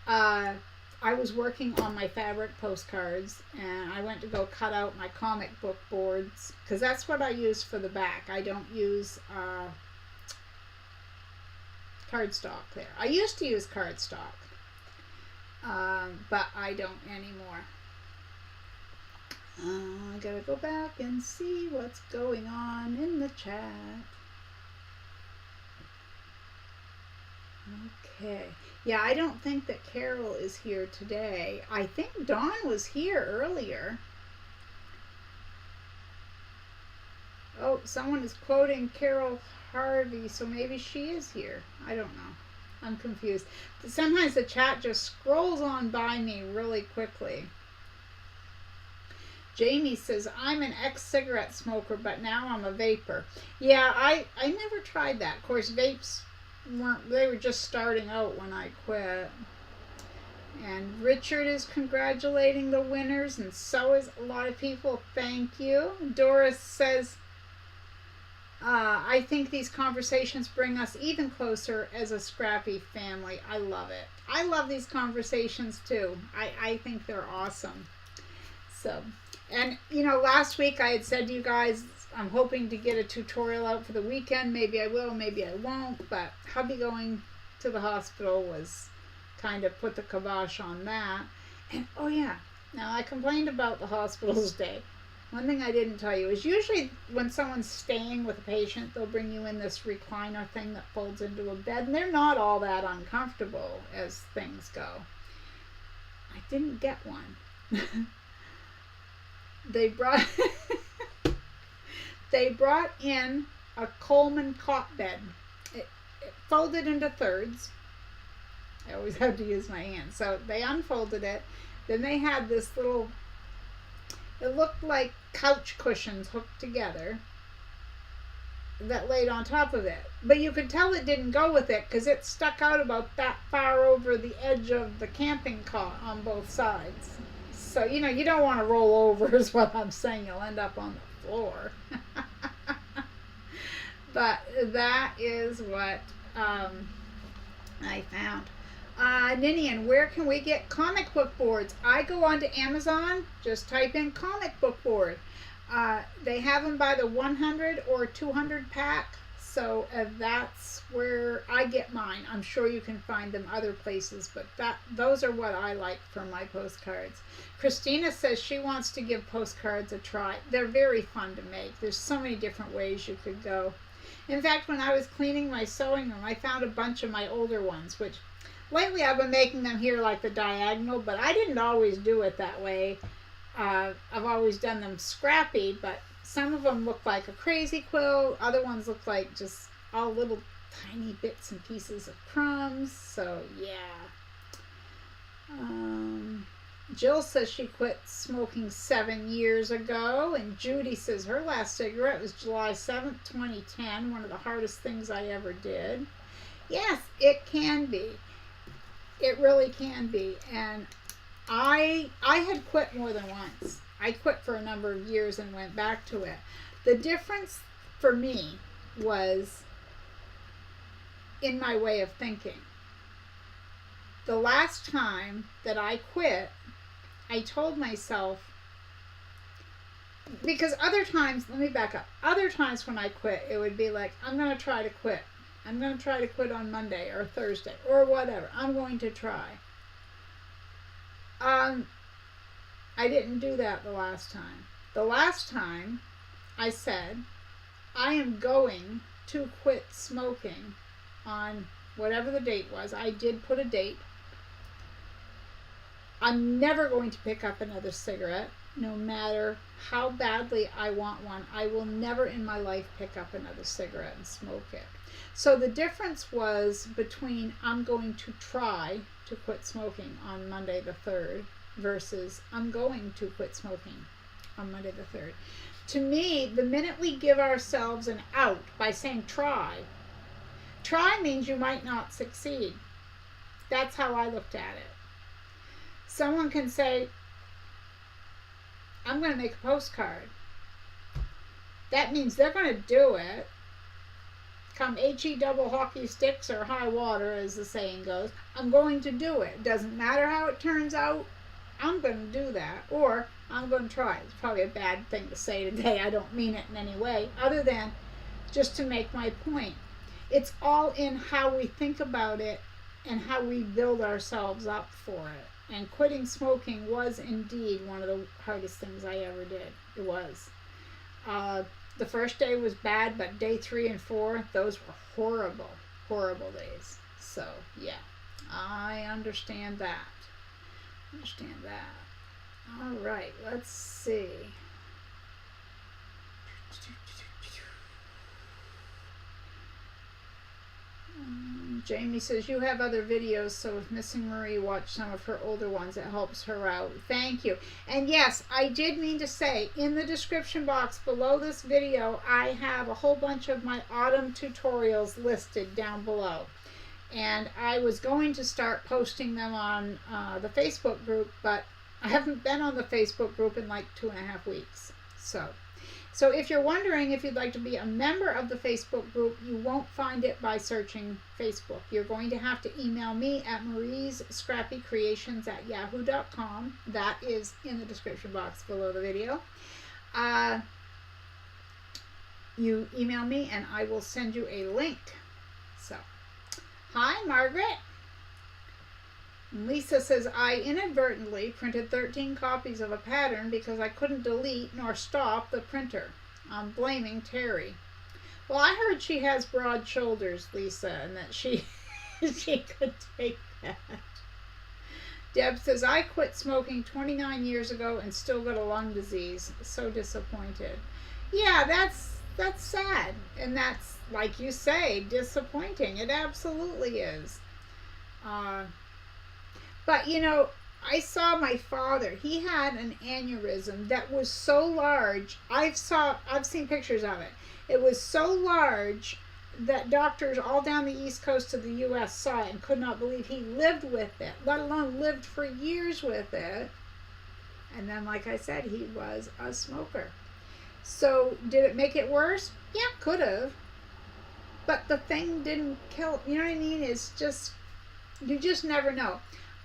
A: I was working on my fabric postcards, and I went to go cut out my comic book boards, because that's what I use for the back. I don't use cardstock there. I used to use cardstock, but I don't anymore. I gotta go back and see what's going on in the chat. Okay. Yeah, I don't think that Carol is here today. I think Dawn was here earlier. Oh, someone is quoting Carol Harvey, so maybe she is here. I don't know. I'm confused. Sometimes the chat just scrolls on by me really quickly. Jamie says, I'm an ex-cigarette smoker, but now I'm a vapor. Yeah, I never tried that. Of course, vapes they were just starting out when I quit. And Richard is congratulating the winners, and so is a lot of people. Thank you. Doris says, I think these conversations bring us even closer as a Scrappy family. I love it. I love these conversations too. I think they're awesome. So, and you know, last week I had said to you guys, I'm hoping to get a tutorial out for the weekend. Maybe I will, maybe I won't, but hubby going to the hospital was kind of put the kibosh on that. And oh yeah, now I complained about the hospital's day. One thing I didn't tell you is usually when someone's staying with a patient, they'll bring you in this recliner thing that folds into a bed, and they're not all that uncomfortable as things go. I didn't get one. They brought in a Coleman cot bed. It folded into thirds. I always have to use my hands. So they unfolded it. Then they had this little, it looked like couch cushions hooked together that laid on top of it. But you could tell it didn't go with it because it stuck out about that far over the edge of the camping cot on both sides. So, you know, you don't want to roll over is what I'm saying. You'll end up on the floor. But that is what I found. Ninian, where can we get comic book boards? I go onto Amazon, just type in comic book board. They have them by the 100 or 200 pack, so that's where I get mine. I'm sure you can find them other places, but those are what I like for my postcards. Christina says she wants to give postcards a try. They're very fun to make. There's so many different ways you could go. In fact, when I was cleaning my sewing room, I found a bunch of my older ones, which lately I've been making them here like the diagonal, but I didn't always do it that way. I've always done them scrappy, but some of them look like a crazy quilt. Other ones look like just all little tiny bits and pieces of crumbs. So, yeah. Jill says she quit smoking 7 years ago, and Judy says her last cigarette was July 7th, 2010, one of the hardest things I ever did. Yes, it can be. It really can be. And I had quit more than once. I quit for a number of years and went back to it. The difference for me was in my way of thinking. The last time that I quit, I told myself, because other times, let me back up. Other times when I quit, it would be like, I'm going to try to quit. I'm going to try to quit on Monday or Thursday or whatever. I'm going to try. I didn't do that the last time. The last time I said, I am going to quit smoking on whatever the date was. I did put a date. I'm never going to pick up another cigarette, no matter how badly I want one. I will never in my life pick up another cigarette and smoke it. So the difference was between I'm going to try to quit smoking on Monday the 3rd versus I'm going to quit smoking on Monday the 3rd. To me, the minute we give ourselves an out by saying try means you might not succeed. That's how I looked at it. Someone can say, I'm going to make a postcard. That means they're going to do it. Come HE double hockey sticks or high water, as the saying goes. I'm going to do it. Doesn't matter how it turns out. I'm going to do that. Or I'm going to try. It's probably a bad thing to say today. I don't mean it in any way other than just to make my point. It's all in how we think about it and how we build ourselves up for it. And quitting smoking was indeed one of the hardest things I ever did. It was. The first day was bad, but day 3 and 4, those were horrible, horrible days. So, yeah, I understand that. All right, let's see. Jamie says, you have other videos, so if Missing Marie watched some of her older ones, it helps her out. Thank you. And yes, I did mean to say, in the description box below this video, I have a whole bunch of my autumn tutorials listed down below. And I was going to start posting them on the Facebook group, but I haven't been on the Facebook group in like 2.5 weeks. So if you're wondering if you'd like to be a member of the Facebook group, you won't find it by searching Facebook. You're going to have to email me at mariescrappycreations@yahoo.com. That is in the description box below the video. You email me and I will send you a link. So, hi Margaret. Lisa says, I inadvertently printed 13 copies of a pattern because I couldn't delete nor stop the printer. I'm blaming Terie. Well, I heard she has broad shoulders, Lisa, and that she could take that. Deb says, I quit smoking 29 years ago and still got a lung disease. So disappointed. Yeah, that's sad. And that's, like you say, disappointing. It absolutely is. But, you know, I saw my father. He had an aneurysm that was so large. I've seen pictures of it. It was so large that doctors all down the east coast of the U.S. saw it and could not believe he lived with it, let alone lived for years with it. And then, like I said, he was a smoker. So, did it make it worse? Yeah, could have. But the thing didn't kill, you know what I mean? It's just, you just never know.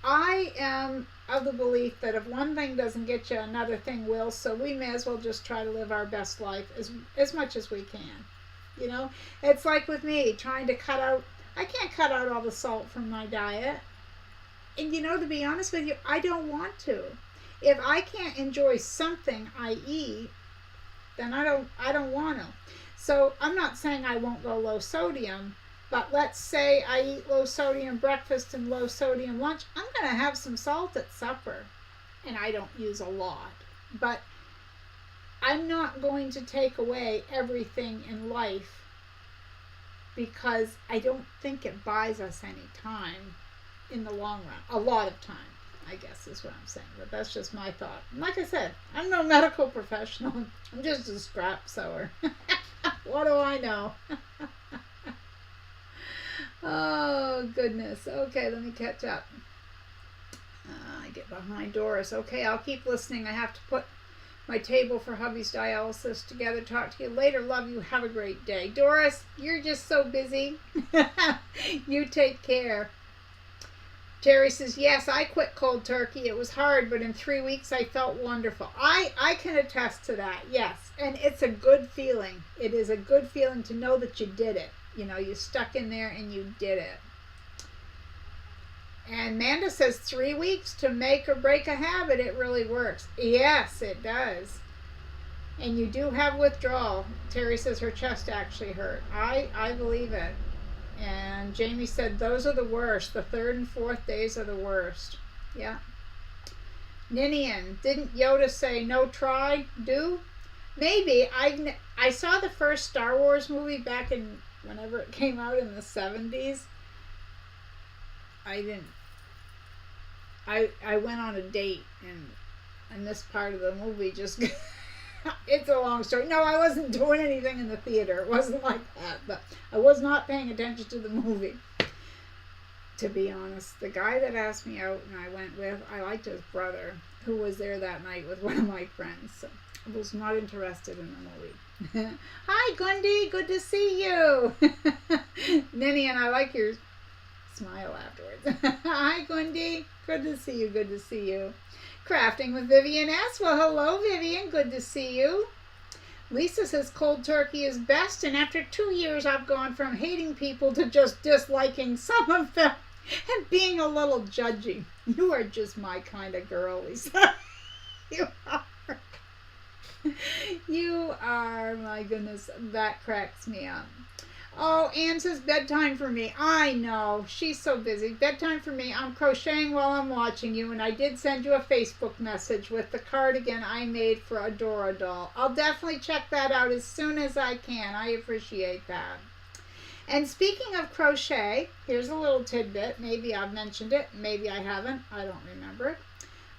A: I am of the belief that if one thing doesn't get you, another thing will, so we may as well just try to live our best life as much as we can. You know, it's like with me, trying to cut out, I can't cut out all the salt from my diet. And you know, to be honest with you, I don't want to. If I can't enjoy something I eat, then I don't want to. So I'm not saying I won't go low sodium, but let's say I eat low sodium breakfast and low sodium lunch. I'm going to have some salt at supper, and I don't use a lot. But I'm not going to take away everything in life because I don't think it buys us any time in the long run. A lot of time, I guess is what I'm saying. But that's just my thought. And like I said, I'm no medical professional. I'm just a scrap sewer. What do I know? Oh, goodness. Okay, let me catch up. I get behind Doris. Okay, I'll keep listening. I have to put my table for hubby's dialysis together. Talk to you later. Love you. Have a great day. Doris, you're just so busy. You take care. Terie says, yes, I quit cold turkey. It was hard, but in 3 weeks I felt wonderful. I can attest to that, yes. And it's a good feeling. It is a good feeling to know that you did it. You know, you stuck in there and you did it. And Amanda says 3 weeks to make or break a habit. It really works. Yes, it does. And you do have withdrawal. Terie says her chest actually hurt. I believe it. And Jamie said those are the worst. The 3rd and 4th days are the worst. Yeah. Ninian, didn't Yoda say no try, do? Maybe. I saw the first Star Wars movie back in whenever it came out in the 70s. I went on a date and this part of the movie just it's a long story. No, I wasn't doing anything in the theater. It wasn't like that, but I was not paying attention to the movie. To be honest, the guy that asked me out and I went with, I liked his brother, who was there that night with one of my friends. So I was not interested in the movie. Hi, Gundy. Good to see you. Ninian, I like your smile afterwards. Hi, Gundy. Good to see you. Good to see you. Crafting with Vivian S. Well, hello, Vivian. Good to see you. Lisa says cold turkey is best, and after 2 years, I've gone from hating people to just disliking some of them. and being a little judgy. You are just my kind of girl, Lisa. You are. You are, my goodness, that cracks me up. Oh, Anne says bedtime for me. I know, she's so busy. Bedtime for me. I'm crocheting while I'm watching you, and I did send you a Facebook message with the cardigan I made for a Dora doll. I'll definitely check that out as soon as I can. I appreciate that. And speaking of crochet, here's a little tidbit. Maybe I've mentioned it, maybe I haven't. I don't remember it.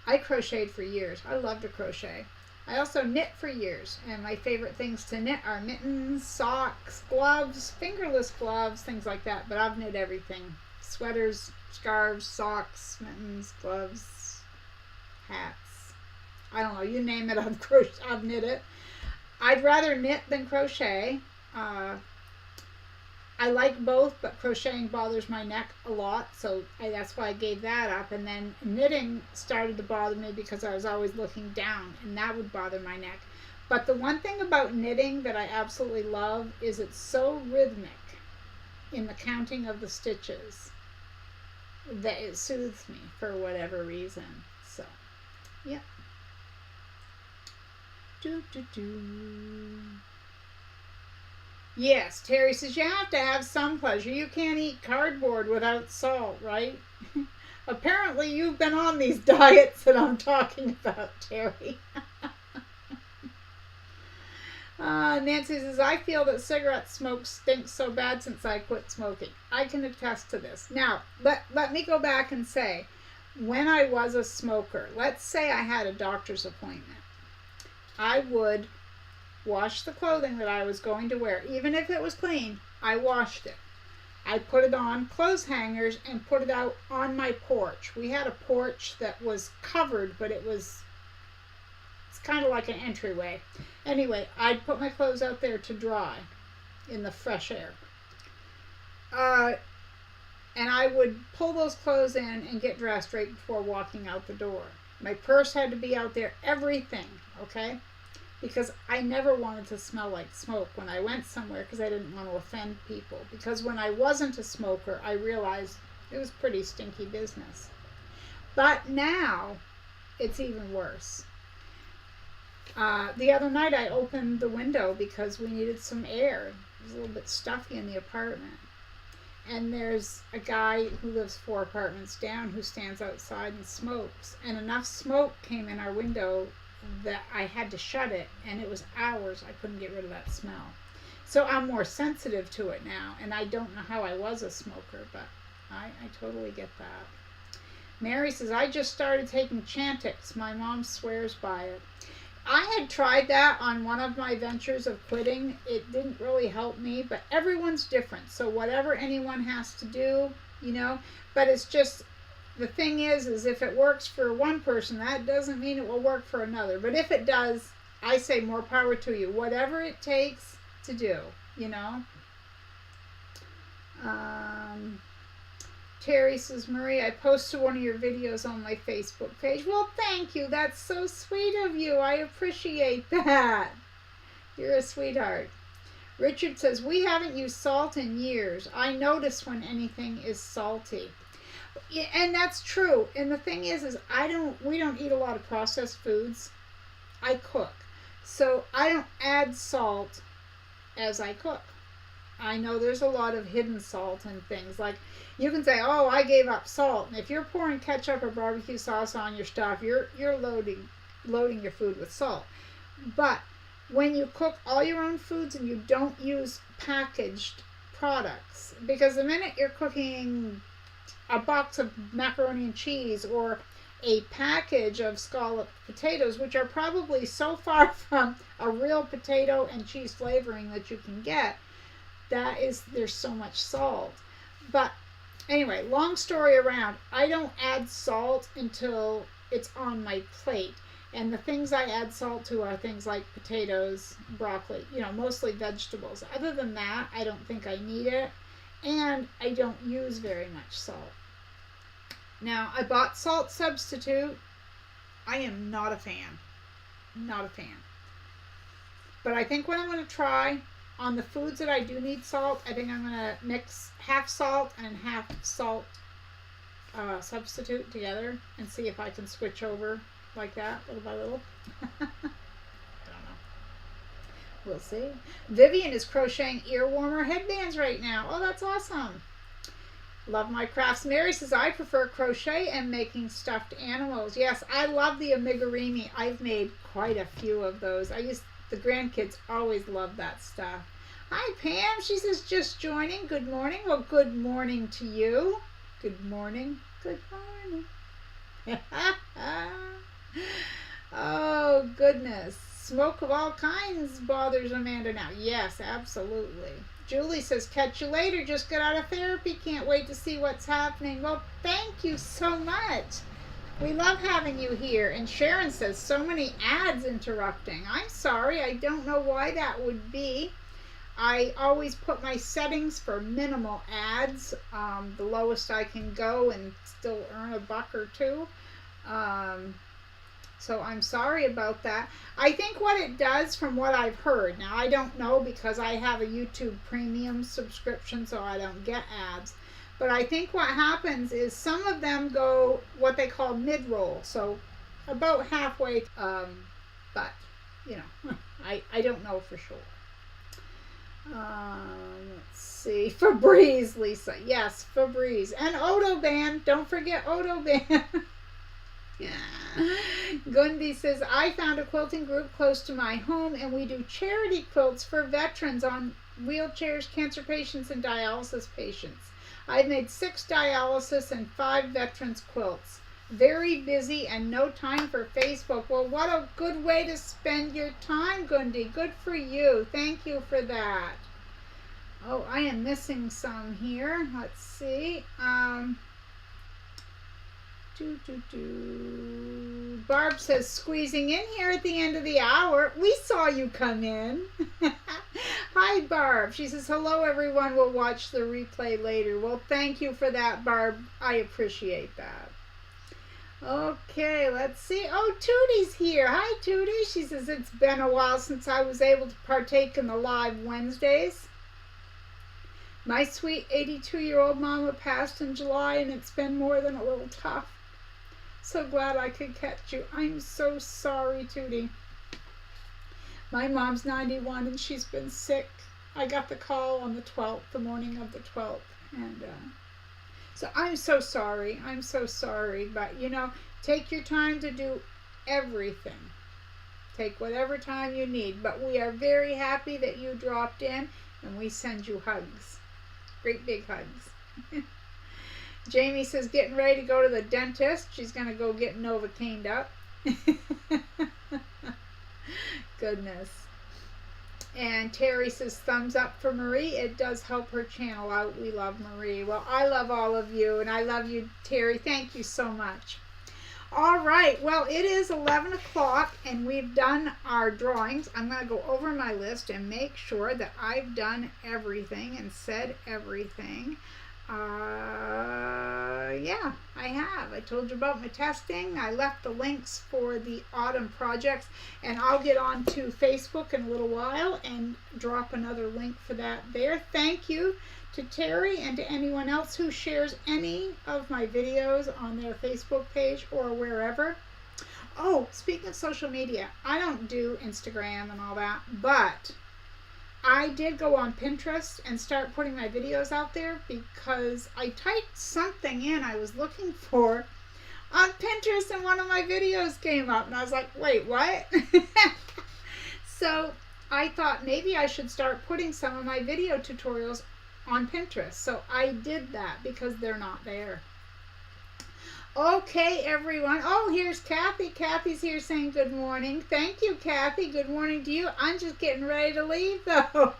A: I crocheted for years. I love to crochet. I also knit for years, and my favorite things to knit are mittens, socks, gloves, fingerless gloves, things like that. But I've knit everything. Sweaters, scarves, socks, mittens, gloves, hats. I don't know, you name it, I've knit it. I'd rather knit than crochet. I like both, but crocheting bothers my neck a lot, so that's why I gave that up. And then knitting started to bother me because I was always looking down, and that would bother my neck. But the one thing about knitting that I absolutely love is it's so rhythmic in the counting of the stitches that it soothes me for whatever reason. So, yeah. Yes, Terry says you have to have some pleasure. You can't eat cardboard without salt, right? Apparently you've been on these diets that I'm talking about, Terry. Nancy says, I feel that cigarette smoke stinks so bad since I quit smoking. I can attest to this. Now, let me go back and say, when I was a smoker, let's say I had a doctor's appointment, I would wash the clothing that I was going to wear. Even if it was clean, I washed it. I put it on clothes hangers and put it out on my porch. We had a porch that was covered, but it's kind of like an entryway. Anyway, I'd put my clothes out there to dry in the fresh air. And I would pull those clothes in and get dressed right before walking out the door. My purse had to be out there, everything, okay? Because I never wanted to smell like smoke when I went somewhere, because I didn't want to offend people. Because when I wasn't a smoker, I realized it was pretty stinky business. But now, it's even worse. The other night I opened the window because we needed some air. It was a little bit stuffy in the apartment. And there's a guy who lives 4 apartments down who stands outside and smokes. And enough smoke came in our window that I had to shut it, and it was hours I couldn't get rid of that smell. So I'm more sensitive to it now, and I don't know how I was a smoker, but I totally get that. Mary says, I just started taking Chantix. My mom swears by it. I had tried that on one of my ventures of quitting. It didn't really help me, but everyone's different. So whatever anyone has to do, but it's just, the thing is if it works for one person, that doesn't mean it will work for another. But if it does, I say more power to you. Whatever it takes to do, Terry says, Marie, I posted one of your videos on my Facebook page. Well, thank you. That's so sweet of you. I appreciate that. You're a sweetheart. Richard says, we haven't used salt in years. I notice when anything is salty. Yeah, and that's true. And the thing is we don't eat a lot of processed foods. I cook. So I don't add salt as I cook. I know there's a lot of hidden salt and things. Like, you can say, oh, I gave up salt. And if you're pouring ketchup or barbecue sauce on your stuff, you're loading your food with salt. But when you cook all your own foods and you don't use packaged products, because the minute you're cooking a box of macaroni and cheese or a package of scalloped potatoes, which are probably so far from a real potato and cheese flavoring that you can get, there's so much salt. But anyway, long story around, I don't add salt until it's on my plate. And the things I add salt to are things like potatoes, broccoli, mostly vegetables. Other than that, I don't think I need it. And I don't use very much salt. Now, I bought salt substitute. I am not a fan. Not a fan. But I think what I'm going to try on the foods that I do need salt, I think I'm going to mix half salt and half salt substitute together and see if I can switch over like that, little by little. I don't know. We'll see. Vivian is crocheting ear warmer headbands right now. Oh, that's awesome. Love my crafts. Mary says, I prefer crochet and making stuffed animals. Yes, I love the amigurumi. I've made quite a few of those. The grandkids always love that stuff. Hi, Pam. She says, just joining. Good morning. Well, good morning to you. Good morning. Good morning. Oh, goodness. Smoke of all kinds bothers Amanda now. Yes, absolutely. Julie says, catch you later. Just got out of therapy. Can't wait to see what's happening. Well, thank you so much. We love having you here. And Sharon says, so many ads interrupting. I'm sorry. I don't know why that would be. I always put my settings for minimal ads, the lowest I can go and still earn $1 or $2. So I'm sorry about that. I think what it does, from what I've heard, now I don't know because I have a YouTube premium subscription, so I don't get ads. But I think what happens is some of them go what they call mid-roll, so about halfway. But, you know, I don't know for sure. Let's see. Febreze, Lisa. Yes, Febreze. And Odoban. Don't forget Odoban. Gundi says, I found a quilting group close to my home and we do charity quilts for veterans on wheelchairs, cancer patients, and dialysis patients. I've made 6 dialysis and 5 veterans quilts. Very busy and no time for Facebook. Well, what a good way to spend your time, Gundi. Good for you. Thank you for that. Oh, I am missing some here. Let's see. Barb says, squeezing in here at the end of the hour. We saw you come in. Hi, Barb. She says, hello, everyone. We'll watch the replay later. Well, thank you for that, Barb. I appreciate that. Okay, let's see. Oh, Tootie's here. Hi, Tootie. She says, it's been a while since I was able to partake in the live Wednesdays. My sweet 82-year-old mama passed in July, and it's been more than a little tough. So glad I could catch you. I'm so sorry, Tootie. My mom's 91 and she's been sick. I got the call on the 12th, the morning of the 12th. And so I'm so sorry. I'm so sorry. But, you know, take your time to do everything. Take whatever time you need. But we are very happy that you dropped in and we send you hugs. Great big hugs. Jamie says, getting ready to go to the dentist. She's going to go get Novocained up. Goodness. And Terry says, thumbs up for Marie. It does help her channel out. We love Marie. Well, I love all of you, and I love you, Terry. Thank you so much. All right. Well, it is 11 o'clock, and we've done our drawings. I'm going to go over my list and make sure that I've done everything and said everything. Yeah, I have. I told you about my testing. I left the links for the autumn projects, and I'll get on to Facebook in a little while and drop another link for that there. Thank you to Terie and to anyone else who shares any of my videos on their Facebook page or wherever. Oh, speaking of social media, I don't do Instagram and all that, but I did go on Pinterest and start putting my videos out there because I typed something in I was looking for on Pinterest and one of my videos came up and I was like, wait, what? So I thought maybe I should start putting some of my video tutorials on Pinterest. So I did that because they're not there. Okay, everyone. Oh, here's Kathy. Kathy's here saying good morning. Thank you, Kathy. Good morning to you. I'm just getting ready to leave, though.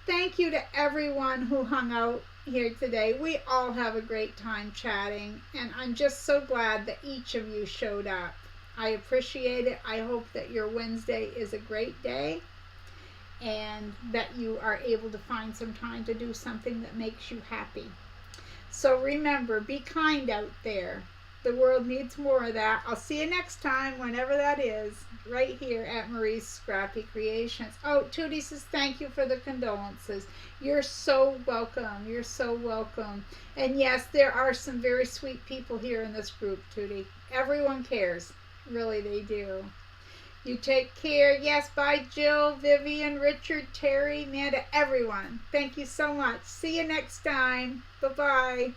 A: Thank you to everyone who hung out here today. We all have a great time chatting, and I'm just so glad that each of you showed up. I appreciate it. I hope that your Wednesday is a great day and that you are able to find some time to do something that makes you happy. So remember, be kind out there. The world needs more of that. I'll see you next time, whenever that is, right here at Marie's Scrappy Creations. Oh, Tootie says thank you for the condolences. You're so welcome. You're so welcome. And yes, there are some very sweet people here in this group, Tootie. Everyone cares. Really, they do. You take care. Yes, bye, Jill, Vivian, Richard, Terry, Amanda, everyone. Thank you so much. See you next time. Bye-bye.